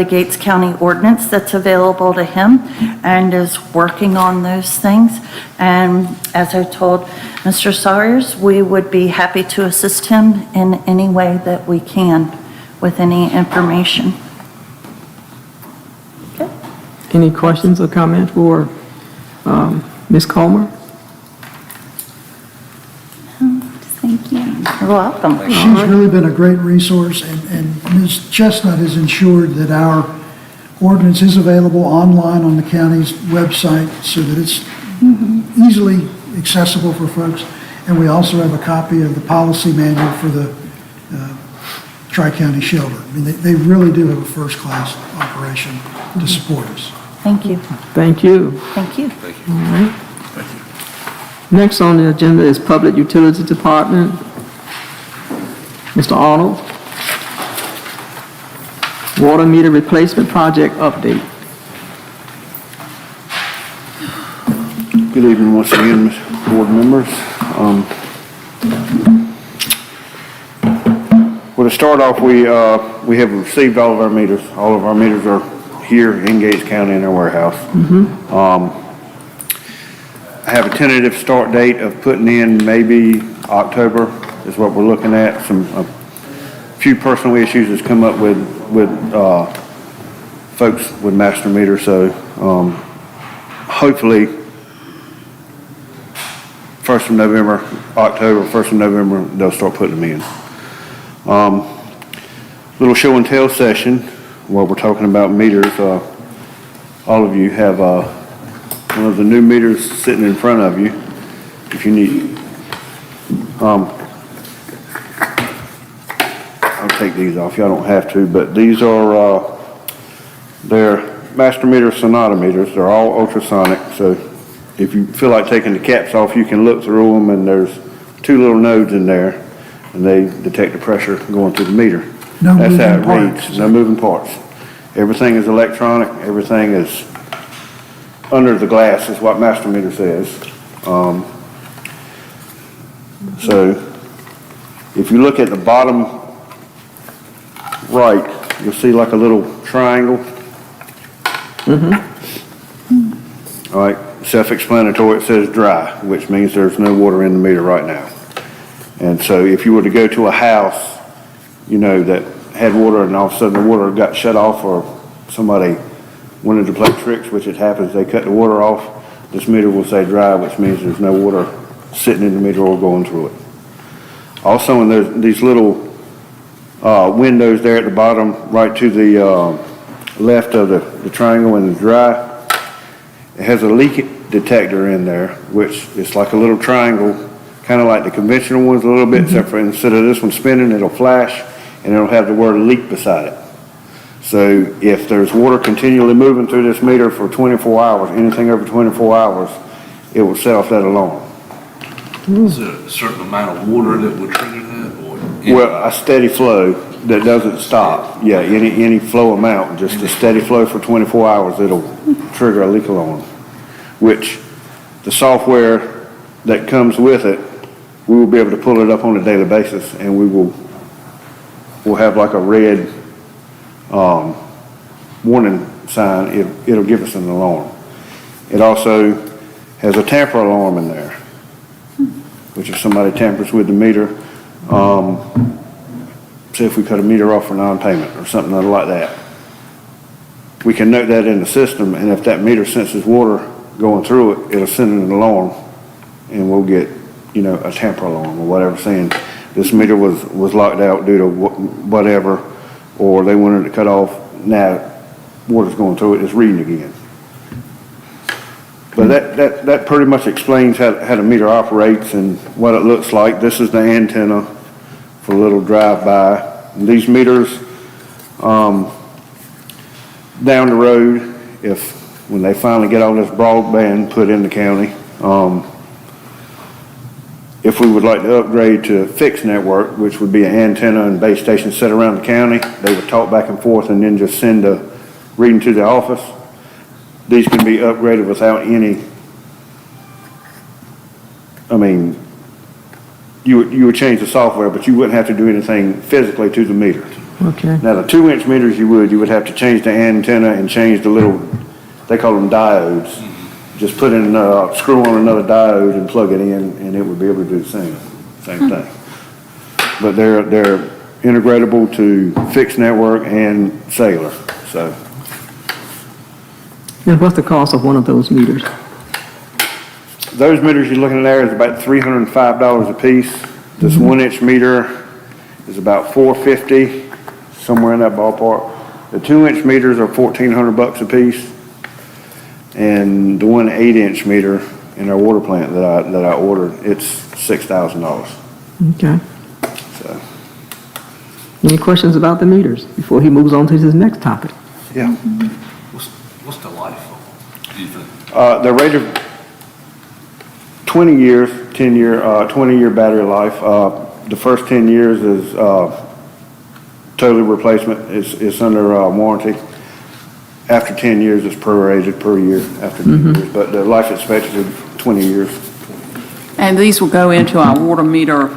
P: Gates County ordinance that's available to him and is working on those things. And as I told Mr. Sawyers, we would be happy to assist him in any way that we can with any information. Okay.
A: Any questions or comments for Ms. Comer?
B: Thank you.
P: You're welcome.
G: She's really been a great resource, and Ms. Chestnut has ensured that our ordinance is available online on the county's website so that it's easily accessible for folks. And we also have a copy of the policy manual for the Tri-County shelter. I mean, they really do have a first-class operation to support us.
P: Thank you.
A: Thank you.
P: Thank you.
A: All right. Next on the agenda is Public Utilities Department. Mr. Arnold. Water meter replacement project update.
I: Good evening once again, board members. Well, to start off, we have received all of our meters. All of our meters are here in Gates County in our warehouse. I have a tentative start date of putting in maybe October is what we're looking at. A few personal issues has come up with folks with master meters, so hopefully 1st of November, October, 1st of November, they'll start putting them in. Little show and tell session while we're talking about meters. All of you have one of the new meters sitting in front of you if you need. I'll take these off. Y'all don't have to, but these are they're master meter Sonata meters. They're all ultrasonic, so if you feel like taking the caps off, you can look through them, and there's 2 little nodes in there, and they detect the pressure going through the meter. That's how it reads. No moving parts. Everything is electronic. Everything is under the glass, is what master meter says. So if you look at the bottom right, you'll see like a little triangle. All right, self-explanatory, it says dry, which means there's no water in the meter right now. And so if you were to go to a house, you know, that had water and all of a sudden the water got shut off or somebody wanted to play tricks, which it happens, they cut the water off, this meter will say dry, which means there's no water sitting in the meter or going through it. Also, in these little windows there at the bottom, right to the left of the triangle and the dry, it has a leak detector in there, which is like a little triangle, kind of like the conventional ones a little bit, except for instead of this one spinning, it'll flash and it'll have the word leak beside it. So if there's water continually moving through this meter for 24 hours, anything over 24 hours, it will set off that alarm.
Q: Is there a certain amount of water that would trigger that, or?
I: Well, a steady flow that doesn't stop. Yeah, any flow amount, just a steady flow for 24 hours, it'll trigger a leak alarm, which the software that comes with it, we will be able to pull it up on a daily basis, and we'll have like a red warning sign. It'll give us an alarm. It also has a tamper alarm in there, which if somebody tampers with the meter, say if we cut a meter off for non-payment or something like that, we can note that in the system, and if that meter senses water going through it, it'll send an alarm, and we'll get, you know, a tamper alarm or whatever saying this meter was locked out due to whatever, or they wanted to cut off, now water's going through it, it's reading again. But that pretty much explains how the meter operates and what it looks like. This is the antenna for a little drive-by. These meters, down the road, when they finally get all this broadband put in the county, if we would like to upgrade to a fixed network, which would be an antenna and base station set around the county, they would talk back and forth and then just send a reading to the office. These can be upgraded without any, I mean, you would change the software, but you wouldn't have to do anything physically to the meter.
A: Okay.
I: Now, the 2-inch meters you would have to change the antenna and change the little, they call them diodes. Just put in, screw on another diode and plug it in, and it would be able to do the same thing. But they're integratable to fixed network and cellular, so.
A: And what's the cost of one of those meters?
I: Those meters you're looking at there is about $305 a piece. This 1-inch meter is about $450, somewhere in that ballpark. The 2-inch meters are $1,400 a piece. And the 1 8-inch meter in our water plant that I ordered, it's $6,000.
A: Okay.
I: So.
A: Any questions about the meters before he moves on to his next topic?
I: Yeah.
Q: What's the life of them, do you think?
I: They're rated 20 years, 20-year battery life. The first 10 years is totally replacement. It's under warranty. After 10 years, it's prorated per year after 10 years, but the life expectancy is 20 years.
D: And these will go into our water meter.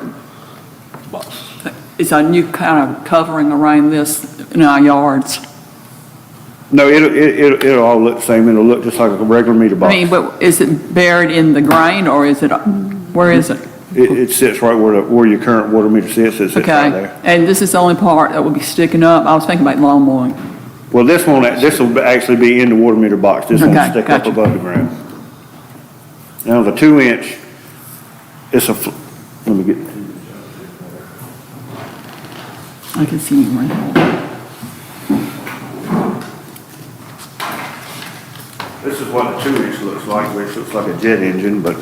D: Is a new kind of covering around this in our yards?
I: No, it'll all look the same. It'll look just like a regular meter box.
D: I mean, but is it buried in the ground or is it, where is it?
I: It sits right where your current water meter sits. It sits right there.
D: And this is the only part that will be sticking up? I was thinking about lawn mowing.
I: Well, this will actually be in the water meter box. This won't stick up above the ground. Now, the 2-inch, it's let me get.
D: I can see you right now.
I: This is what the 2-inch looks like, which looks like a jet engine, but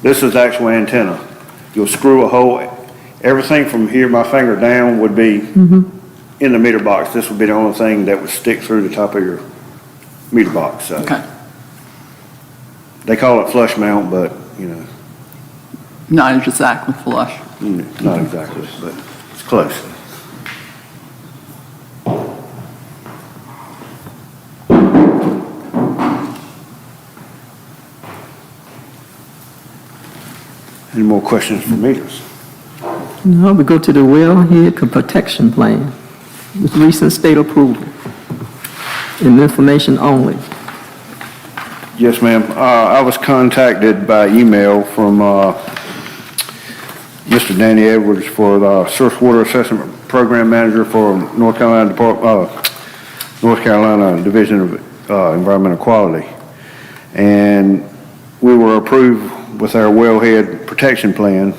I: this is the actual antenna. You'll screw a hole. Everything from here, my finger down, would be in the meter box. This would be the only thing that would stick through the top of your meter box. So.
D: Okay.
I: They call it flush mount, but, you know.
D: Not exactly flush.
I: Not exactly, but it's close. Any more questions for meters?
A: No, we go to the wellhead protection plan with recent state approval and information only.
I: Yes, ma'am. I was contacted by email from Mr. Danny Edwards for the Surface Water Assessment Program Manager for North Carolina Division of Environmental Quality. And we were approved with our wellhead protection plan.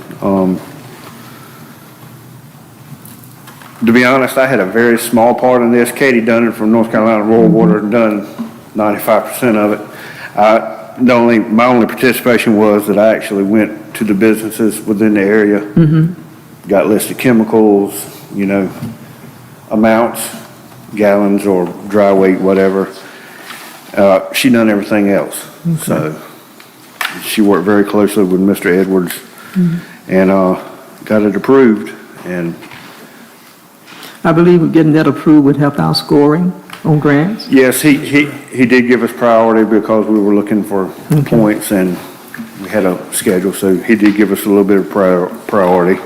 I: To be honest, I had a very small part in this. Katie Dunn from North Carolina Rural Water done 95% of it. My only participation was that I actually went to the businesses within the area, got listed chemicals, amounts, gallons or dry weight, whatever. She done everything else.
A: Okay.
I: So she worked very closely with Mr. Edwards and got it approved. And
A: I believe getting that approved would help our scoring on grants.
I: yes, he did give us priority because we were looking for points and we had a schedule, so he did give us a little bit of priority.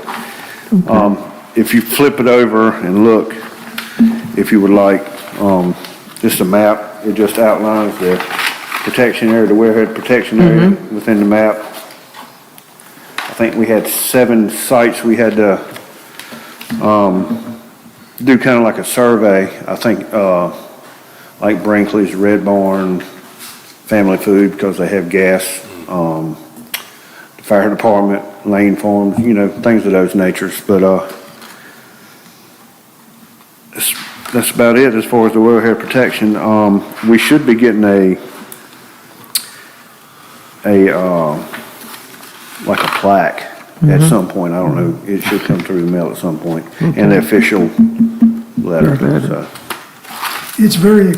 I: If you flip it over and look, if you would like, just a map, it just outlines the protection area, the wellhead protection area within the map. I think we had 7 sites we had to do kind of like a survey. I think like Brinkley's, Red Barn, Family Food, because they have gas, the fire department, Lane Farms, things of those natures. But that's about it as far as the wellhead protection. We should be getting like a plaque at some point. I don't know. It should come through the mail at some point, and the official letter. So.
G: It's very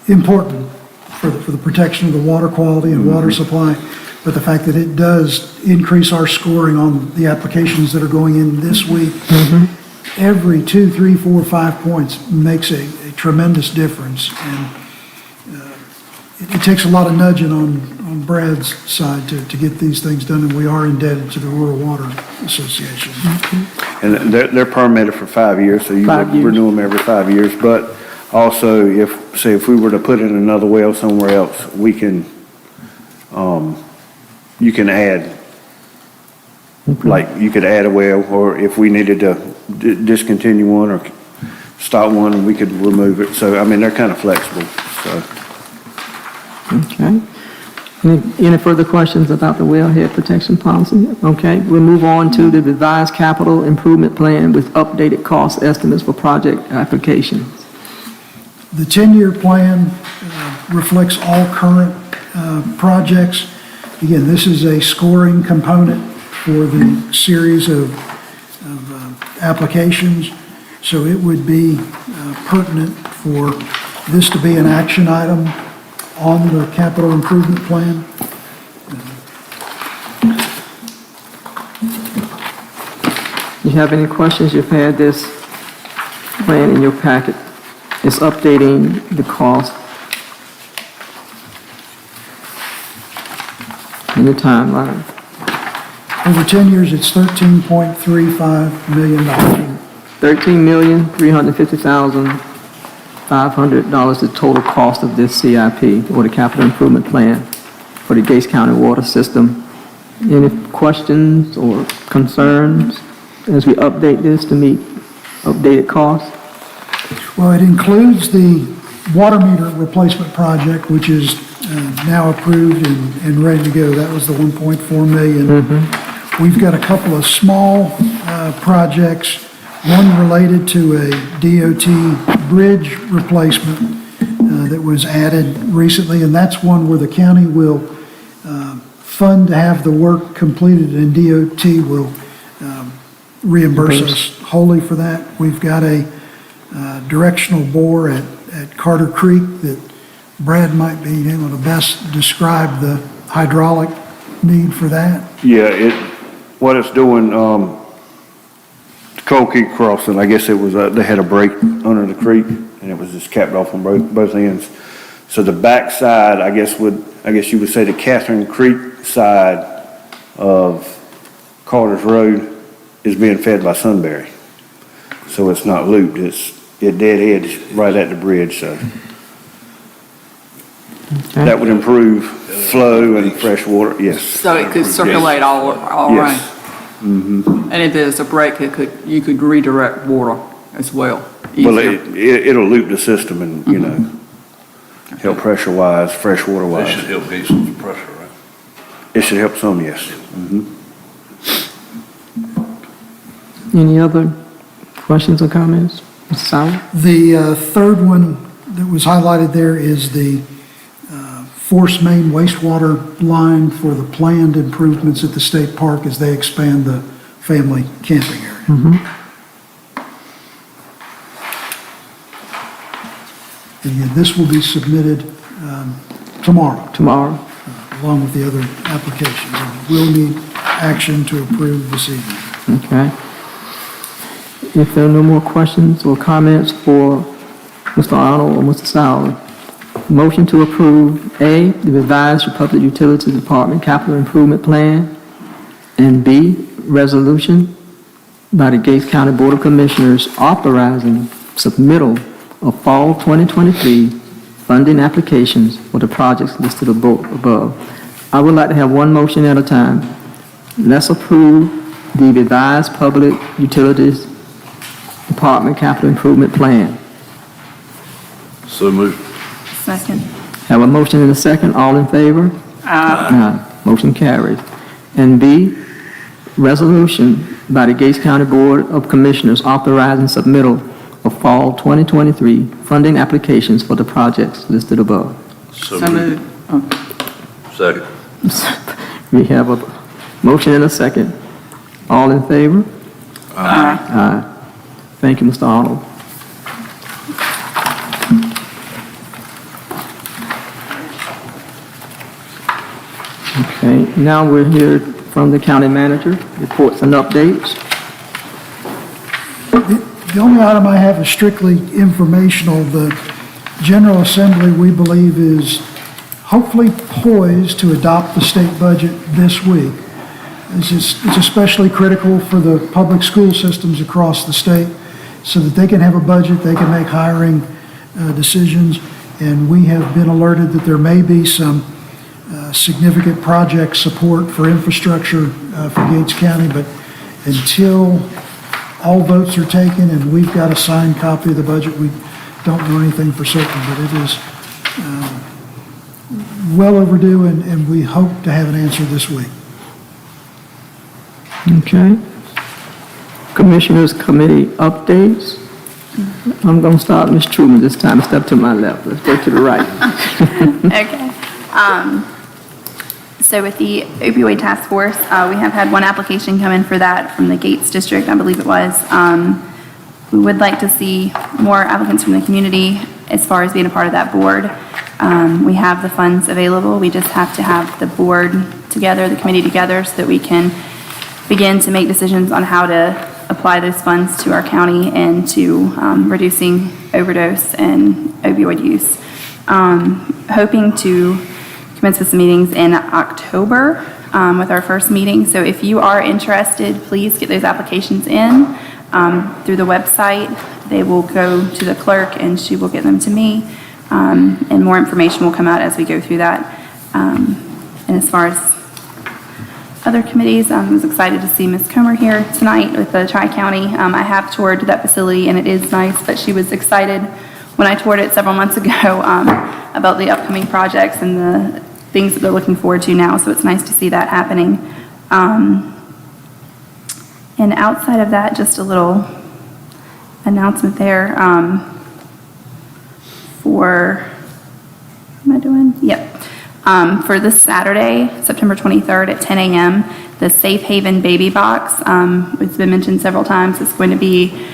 G: important for the protection of the water quality and water supply, but the fact that it does increase our scoring on the applications that are going in this week, every 2, 3, 4, 5 points makes a tremendous difference. And it takes a lot of nudging on Brad's side to get these things done, and we are indebted to the Rural Water Association.
I: And they're permitted for 5 years, so you renew them every 5 years. But also, if we were to put in another well somewhere else, we can, you can add, like you could add a well, or if we needed to discontinue one or stop one, we could remove it. So, I mean, they're kind of flexible, so.
A: Okay. Any further questions about the wellhead protection policy? Okay, we'll move on to the revised capital improvement plan with updated cost estimates for project applications.
G: The 10-year plan reflects all current projects. Again, this is a scoring component for the series of applications, so it would be pertinent for this to be an action item on the capital improvement plan.
A: You have any questions? You've had this plan in your packet. It's updating the cost and the timeline.
G: Over 10 years, it's $13.35 million.
A: $13,350,500 the total cost of this CIP, or the capital improvement plan for the Gates County water system. Any questions or concerns as we update this to meet updated costs?
G: Well, it includes the water meter replacement project, which is now approved and ready to go. That was the $1.4 million. We've got a couple of small projects, one related to a DOT bridge replacement that was added recently, and that's one where the county will fund to have the work completed, and DOT will reimburse us wholly for that. We've got a directional bore at Carter Creek that Brad might be able to best describe the hydraulic need for that.
I: Yeah, what it's doing, Coal Creek crossing, I guess it was, they had a break under the creek and it was just capped off on both ends. So the back side, I guess you would say the Catherine Creek side of Carter's Road is being fed by Sunbury. So it's not looped, it dead ends right at the bridge, so. That would improve flow and fresh water, yes.
D: So it could circulate all around.
I: Yes. Mm-hmm.
D: And if there's a break, you could redirect water as well.
I: Well,
D: easier.
I: it'll loop the system and, you know, help pressure-wise, fresh
Q: That
I: water-wise.
Q: should help get some pressure, right?
I: It should help some, yes. Mhm.
A: Any other questions or comments? Mr. Sauer?
G: The third one that was highlighted there is the force main wastewater line for the planned improvements at the state park as they expand the family camping area. And again, this will be submitted tomorrow,
A: Tomorrow?
G: along with the other applications. And we'll need action to approve this evening.
A: Okay. If there are no more questions or comments for Mr. Arnold or Mr. Sauer, motion to approve A, the revised Public Utilities Department Capital Improvement Plan, and B, resolution by the Gates County Board of Commissioners authorizing submittal of fall 2023 funding applications for the projects listed above. I would like to have one motion at a time. Let's approve the revised Public Utilities Department Capital Improvement Plan.
Q: So moved.
B: Second.
A: Have a motion and a second. All in favor? Aye. Motion carries. And B, resolution by the Gates County Board of Commissioners authorizing submittal of fall 2023 funding applications for the projects listed above.
Q: So
D: So
Q: moved.
D: moved.
Q: Second.
A: We have a motion and a second. All in favor?
D: Aye.
A: Aye. Thank you, Mr. Arnold. Okay, now we'll hear from the county manager, reports and updates.
G: The only item I have is strictly informational. The General Assembly, we believe, is hopefully poised to adopt the state budget this week. It's especially critical for the public school systems across the state so that they can have a budget, they can make hiring decisions, and we have been alerted that there may be some significant project support for infrastructure for Gates County, but until all votes are taken and we've got a signed copy of the budget, we don't know anything for certain, but it is well overdue, and we hope to have an answer this week.
A: Okay. Commissioners Committee updates. I'm going to start Ms. Truman this time. Step to my left. Let's go to the right.
B: Okay. So with the opioid task force, we have had one application come in for that from the Gates District, I believe it was. We would like to see more applicants from the community as far as being a part of that board. We have the funds available. We just have to have the board together, the committee together, so that we can begin to make decisions on how to apply those funds to our county and to reducing overdose and opioid use. Hoping to commence with some meetings in October with our first meeting. So if you are interested, please get those applications in through the website. They will go to the clerk and she will get them to me. And more information will come out as we go through that. And as far as other committees, I was excited to see Ms. Comer here tonight with the Tri-County. I have toured that facility and it is nice, but she was excited when I toured it several months ago about the upcoming projects and the things that they're looking forward to now, so it's nice to see that happening. And outside of that, just a little announcement there for, what am I doing? Yep. For this Saturday, September 23rd at 10 a.m., the Safe Haven Baby Box, it's been mentioned several times, it's going to be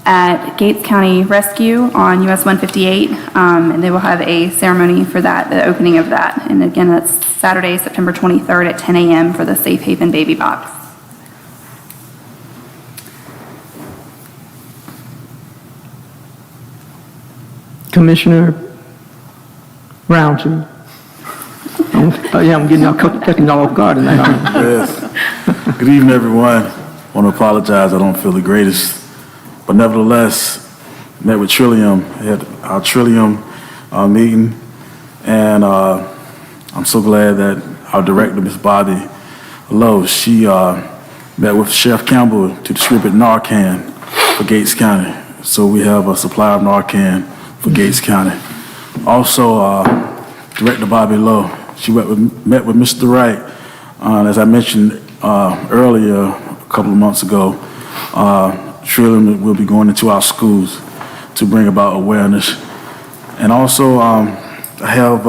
B: at Gates County Rescue on US 158, and they will have a ceremony for that, the opening of that. And again, that's Saturday, September 23rd at 10 a.m. for the Safe Haven Baby Box.
A: Commissioner Roundtree. I'm getting y'all, catching y'all off guard tonight.
R: Good evening, everyone. I want to apologize, I don't feel the greatest, but nevertheless, met with Trillium, had our Trillium meeting, and I'm so glad that our director, Ms. Bobby Lowe, she met with Chef Campbell to distribute Narcan for Gates County. So we have a supply of Narcan for Gates County. Also, Director Bobby Lowe, she met with Mr. Wright. As I mentioned earlier, a couple of months ago, Trillium will be going into our schools to bring about awareness. And also, I have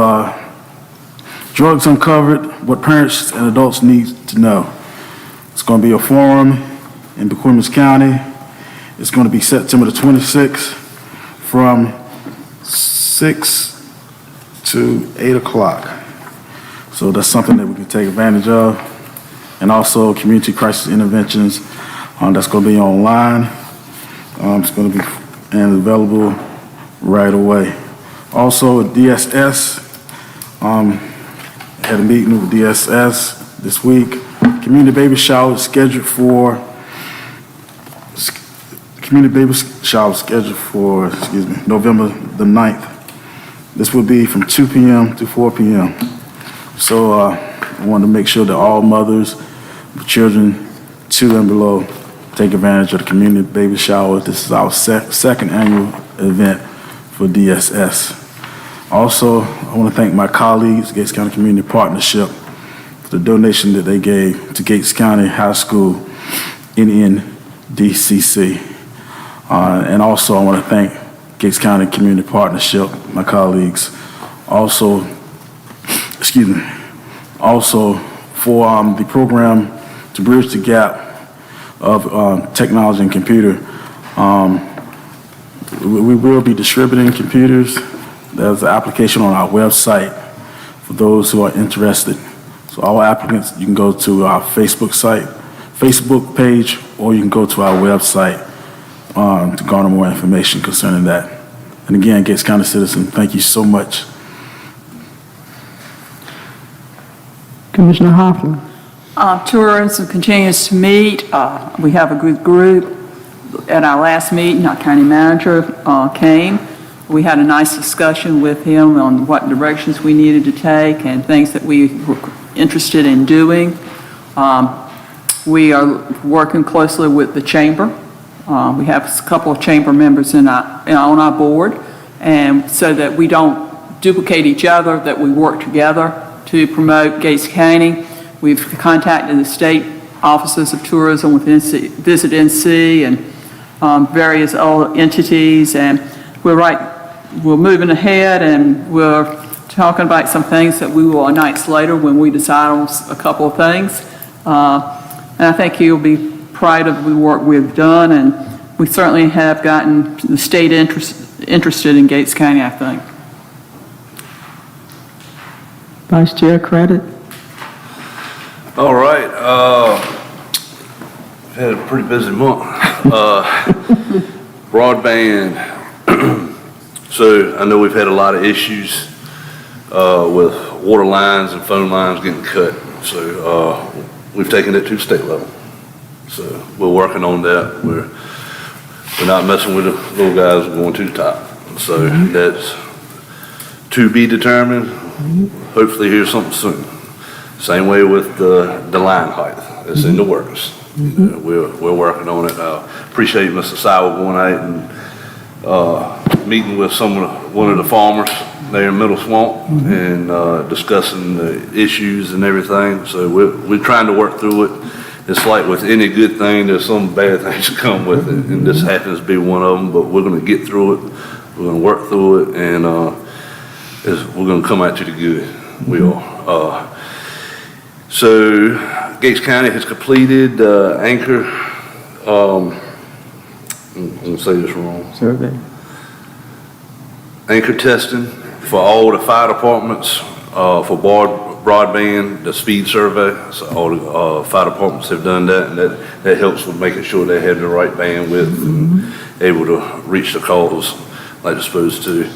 R: Drugs Uncovered, what parents and adults need to know. It's going to be a forum in Bequemis County. It's going to be September the 26th from 6 to 8 o'clock. So that's something that we can take advantage of. And also community crisis interventions, that's going to be online. It's going to be and available right away. Also, DSS, had a meeting with DSS this week. Community baby shower is scheduled for November the 9th. This will be from 2 p.m. to 4 p.m. So I want to make sure that all mothers with children 2 and below take advantage of the community baby shower. This is our second annual event for DSS. Also, I want to thank my colleagues, Gates County Community Partnership, for the donation that they gave to Gates County High School NNDCC. And also, I want to thank Gates County Community Partnership, my colleagues, also for the program to bridge the gap of technology and computer. We will be distributing computers. There's an application on our website for those who are interested. So all applicants, you can go to our Facebook page, or you can go to our website to garner more information concerning that. And again, Gates County citizens, thank you so much.
A: Commissioner Hoffman.
D: Tourism continues to meet. We have a good group. At our last meeting, our county manager came. We had a nice discussion with him on what directions we needed to take and things that we were interested in doing. We are working closely with the chamber. We have a couple of chamber members on our board, and so that we don't duplicate each other, that we work together to promote Gates County. We've contacted the state offices of tourism with Visit NC and various other entities, and we're moving ahead, and we're talking about some things that we will announce later when we decide on a couple of things. And I think you'll be proud of the work we've done, and we certainly have gotten the state interested in Gates County, I think.
A: Vice Chair Credit.
Q: All right, had a pretty busy month. Broadband. So I know we've had a lot of issues with water lines and phone lines getting cut. So we've taken it to state level. So we're working on that. We're not messing with the little guys, we're going to the top. So that's to be determined. Hopefully hear something soon. Same way with the line height. It's in the works. We're working on it. Appreciate Mr. Sauer going out and meeting with one of the farmers there in Middle Swamp and discussing the issues and everything. So we're trying to work through it. It's like with any good thing, there's some bad things that come with it, and this happens to be one of them. But we're going to get through it. We're going to work through it, and we're going to come out to the good. We are. So Gates County has completed Anchor, I'm going to say this wrong.
A: Survey.
Q: Anchor testing for all the fire departments for broadband, the speed survey. So all the fire departments have done that, and that helps with making sure they have the right bandwidth and able to reach the calls like they're supposed to.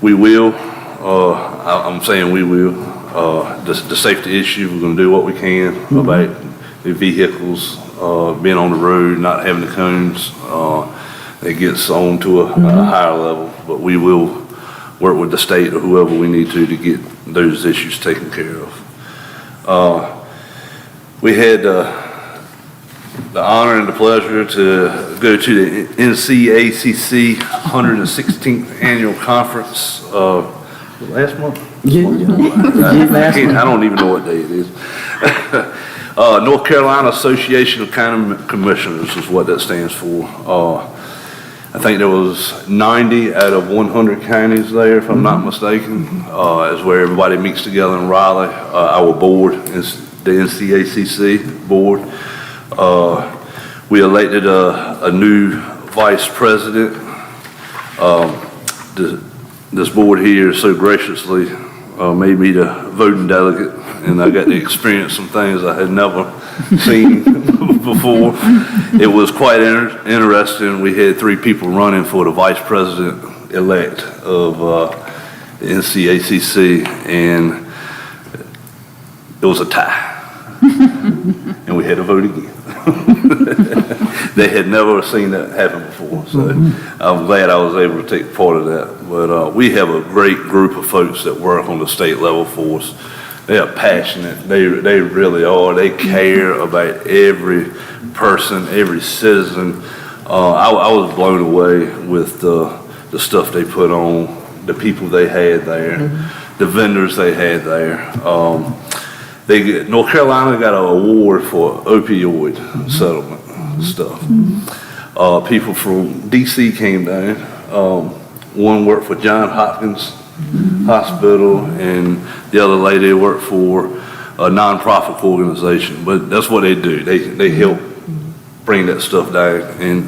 Q: We will, I'm saying we will. the safety issue. We're gonna do what we can about the vehicles, being on the road, not having the cones. It gets on to a higher level, but we will work with the state or whoever we need to get those issues taken care of. We had the honor and the pleasure to go to the NCACC 116th Annual Conference last month. I don't even know what day it is. North Carolina Association of County Commissioners is what that stands for. I think there was 90 out of 100 counties there, if I'm not mistaken. Is where everybody meets together in Raleigh. Our board is the NCACC board. We elected a new vice president. This board here so graciously made me the voting delegate, and I got to experience some things I had never seen before. It was quite interesting. We had 3 people running for the vice president-elect of the NCACC, and it was a tie. And we had to vote again. They had never seen that happen before, so I'm glad I was able to take part of that. But we have a great group of folks that work on the state level for us. They are passionate. They really are. They care about every person, every citizen. I was blown away with the stuff they put on, the people they had there, the vendors they had there. North Carolina got an award for opioid settlement stuff. People from DC came down. One worked for Johns Hopkins Hospital, and the other lady worked for a nonprofit organization. But that's what they do. They help bring that stuff down. And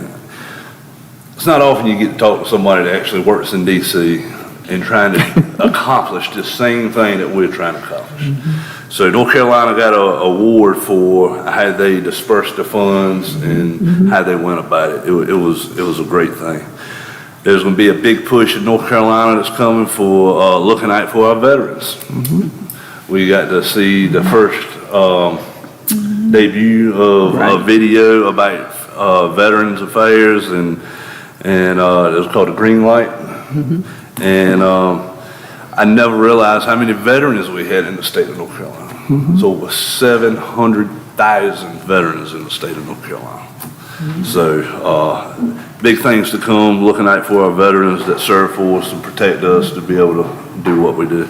Q: it's not often you get to talk to somebody that actually works in DC and trying to accomplish the same thing that we're trying to accomplish. So North Carolina got an award for how they dispersed the funds and how they went about it. It was a great thing. There's going to be a big push in North Carolina that's coming for looking out for our veterans. We got to see the first debut of a video about Veterans Affairs, and it was called The Green Light. And I never realized how many veterans we had in the state of North Carolina. It's over 700,000 veterans in the state of North Carolina. So big things to come, looking out for our veterans that serve for us and protect us to be able to do what we do.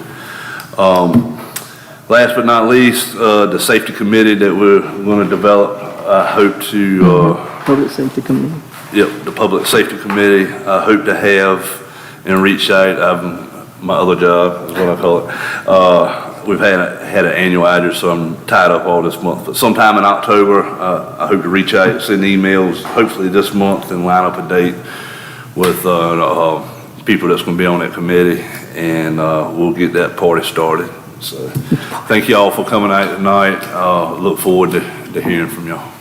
Q: Last but not least, the safety committee that we're going to develop, I hope to...
A: Public Safety Committee.
Q: Yep, the Public Safety Committee, I hope to have and reach out. My other job is what I call it. We've had an annual address, so I'm tied up all this month. But sometime in October, I hope to reach out, send emails, hopefully this month, and line up a date with people that's going to be on that committee, and we'll get that party started. So thank you all for coming out tonight. Look forward to hearing from y'all.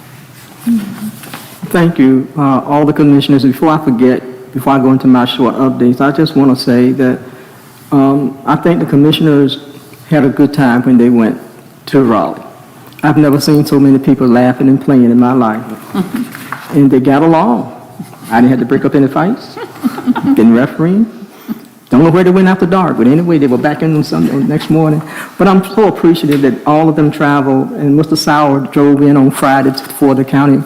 A: Thank you, all the commissioners. Before I forget, before I go into my short updates, I just want to say that I think the commissioners had a good time when they went to Raleigh. I've never seen so many people laughing and playing in my life. And they got along. I didn't have to break up any fights, didn't referee. Don't know where they went after dark, but anyway, they were back in on Sunday next morning. But I'm so appreciative that all of them traveled, and Mr. Sauer drove in on Friday for the county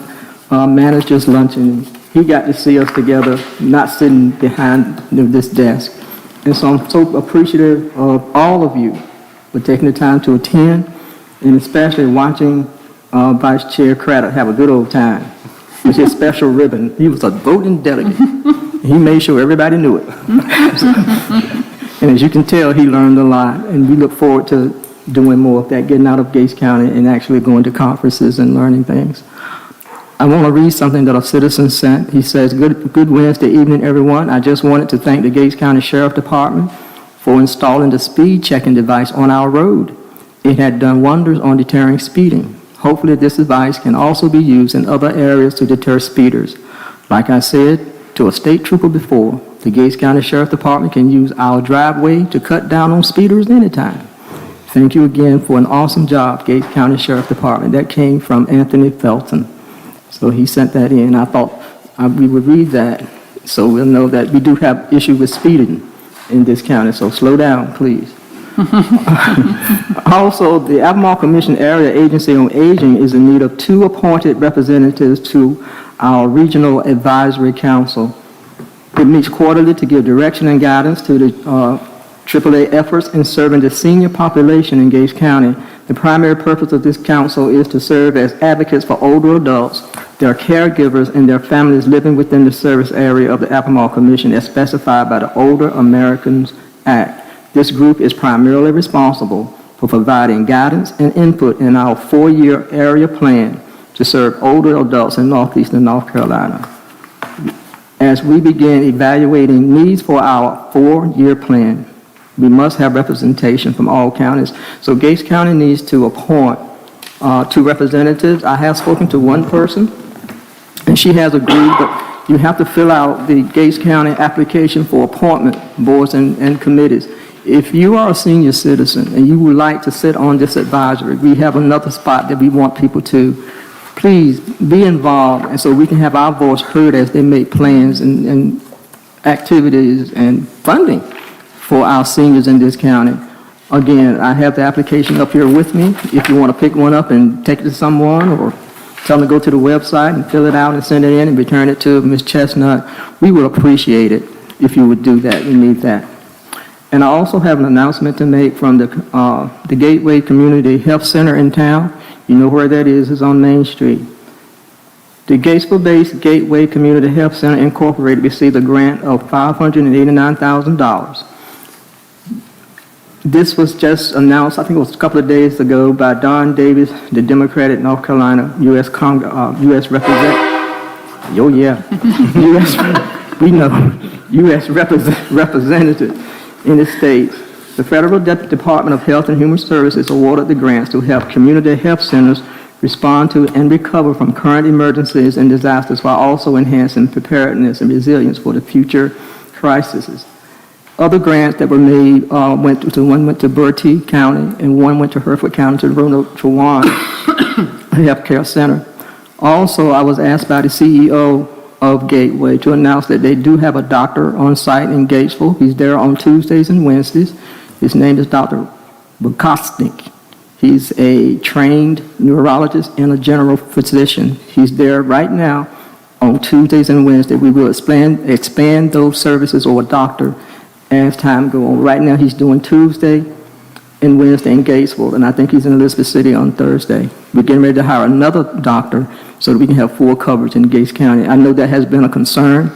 A: manager's luncheon. He got to see us together, not sitting behind this desk. And so I'm so appreciative of all of you for taking the time to attend, and especially watching Vice Chair Craddock have a good old time with his special ribbon. He was a voting delegate. He made sure everybody knew it. And as you can tell, he learned a lot, and we look forward to doing more of that, getting out of Gates County and actually going to conferences and learning things. I want to read something that a citizen sent. He says, good Wednesday evening, everyone. I just wanted to thank the Gates County Sheriff Department for installing the speed checking device on our road. It had done wonders on deterring speeding. Hopefully this device can also be used in other areas to deter speeders. Like I said to a state trooper before, the Gates County Sheriff Department can use our driveway to cut down on speeders anytime. Thank you again for an awesome job, Gates County Sheriff Department. That came from Anthony Felton. So he sent that in. I thought we would read that so we'll know that we do have issue with speeding in this county. So slow down, please. Also, the Albemarle Commission Area Agency on Aging is in need of 2 appointed representatives to our Regional Advisory Council. It meets quarterly to give direction and guidance to the AAA efforts in serving the senior population in Gates County. The primary purpose of this council is to serve as advocates for older adults, their caregivers, and their families living within the service area of the Albemarle Commission as specified by the Older Americans Act. This group is primarily responsible for providing guidance and input in our 4-year area plan to serve older adults in northeastern North Carolina. As we begin evaluating needs for our 4-year plan, we must have representation from all counties. So Gates County needs to appoint 2 representatives. I have spoken to one person, and she has agreed, but you have to fill out the Gates County application for appointment boards and committees. If you are a senior citizen and you would like to sit on this advisory, we have another spot that we want people to. Please be involved, and so we can have our voice heard as they make plans and activities and funding for our seniors in this county. Again, I have the application up here with me. If you want to pick one up and take it to someone, or tell them to go to the website and fill it out and send it in and return it to Ms. Chestnut, we would appreciate it if you would do that. We need that. And I also have an announcement to make from the Gateway Community Health Center in town. You know where that is. It's on Main Street. The Gatesville-based Gateway Community Health Center Incorporated received a grant of $589,000. This was just announced, I think it was a couple of days ago, by Don Davis, the Democratic North Carolina U.S. Representative. Oh, yeah. We know, U.S. Representative in the state. The Federal Department of Health and Human Services awarded the grants to help community health centers respond to and recover from current emergencies and disasters while also enhancing preparedness and resilience for the future crises. Other grants that were made one went to Bertie County and one went to Hereford County to Ronald Chawan Health Care Center. Also, I was asked by the CEO of Gateway to announce that they do have a doctor on site in Gatesville. He's there on Tuesdays and Wednesdays. His name is Dr. Bukosnik. He's a trained neurologist and a general physician. He's there right now on Tuesdays and Wednesdays. We will expand those services or a doctor as time goes on. Right now, he's doing Tuesday and Wednesday in Gatesville, and I think he's in Elizabeth City on Thursday. We're getting ready to hire another doctor so that we can have full coverage in Gates County. I know that has been a concern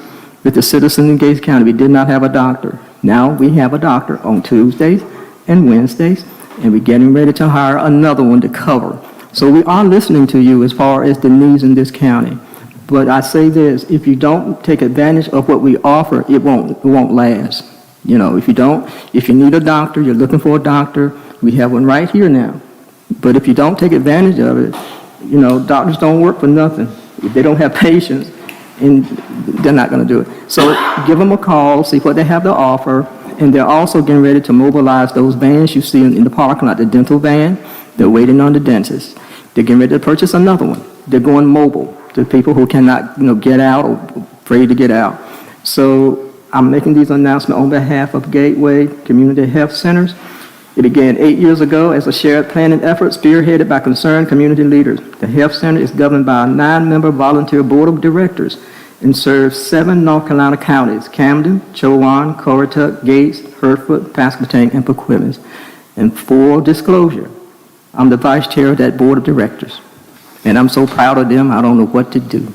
A: with the citizens in Gates County. We did not have a doctor. Now we have a doctor on Tuesdays and Wednesdays, and we're getting ready to hire another one to cover. So we are listening to you as far as the needs in this county. But I say this, if you don't take advantage of what we offer, it won't last. You know, if you need a doctor, you're looking for a doctor, we have one right here now. But if you don't take advantage of it, you know, doctors don't work for nothing. If they don't have patients, and they're not going to do it. So give them a call, see what they have to offer, and they're also getting ready to mobilize those vans you see in the parking lot, the dental van. They're waiting on the dentist. They're getting ready to purchase another one. They're going mobile to people who cannot, get out or afraid to get out. So I'm making these announcements on behalf of Gateway Community Health Centers. It began 8 years ago as a shared planning effort spearheaded by concerned community leaders. The health center is governed by a 9-member volunteer board of directors and serves 7 North Carolina counties: Camden, Chowan, Currituck, Gates, Hereford, Pasquotank, and Paquimmis. And for disclosure, I'm the vice chair of that board of directors. And I'm so proud of them, I don't know what to do.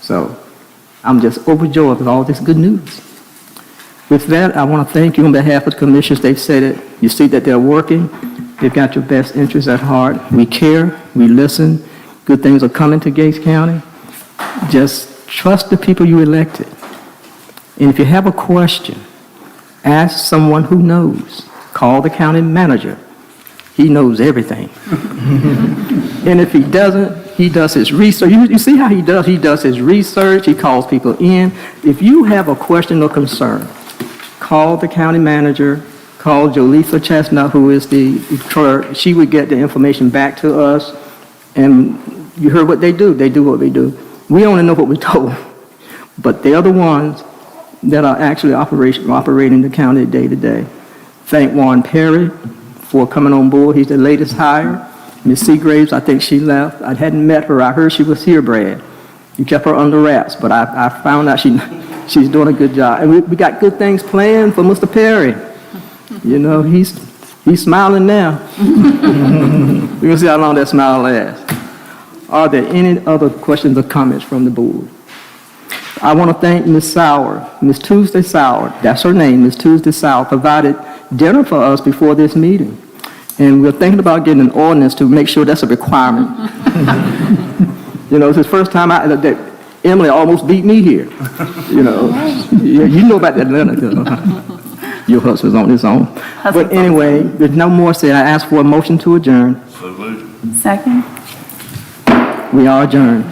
A: So I'm just overjoyed with all this good news. With that, I want to thank you on behalf of the commissioners. They've said it. You see that they're working. They've got your best interests at heart. We care. We listen. Good things are coming to Gates County. Just trust the people you elected. And if you have a question, ask someone who knows. Call the county manager. He knows everything. And if he doesn't, he does his research. You see how he does? He does his research. He calls people in. If you have a question or concern, call the county manager, call Jolisa Chestnut, who is the clerk. She would get the information back to us, and you heard what they do. They do what we do. We only know what we're told, but they're the ones that are actually operating the county day to day. Thank Warren Perry for coming on board. He's the latest hire. Ms. Seagraves, I think she left. I hadn't met her. I heard she was here, Brad. You kept her under wraps, but I found out she's doing a good job. And we got good things planned for Mr. Perry. You know, he's smiling now. We're gonna see how long that smile lasts. Are there any other questions or comments from the board? I want to thank Ms. Sauer, Ms. Tuesday Sauer, that's her name, Ms. Tuesday Sauer, provided dinner for us before this meeting. And we're thinking about getting an ordinance to make sure that's a requirement. You know, it's the first time that Emily almost beat me here. You know, you know about that letter. Your husband's on his own. But anyway, there's no more said. I ask for a motion to adjourn.
Q: So moved.
B: Second?
A: We are adjourned.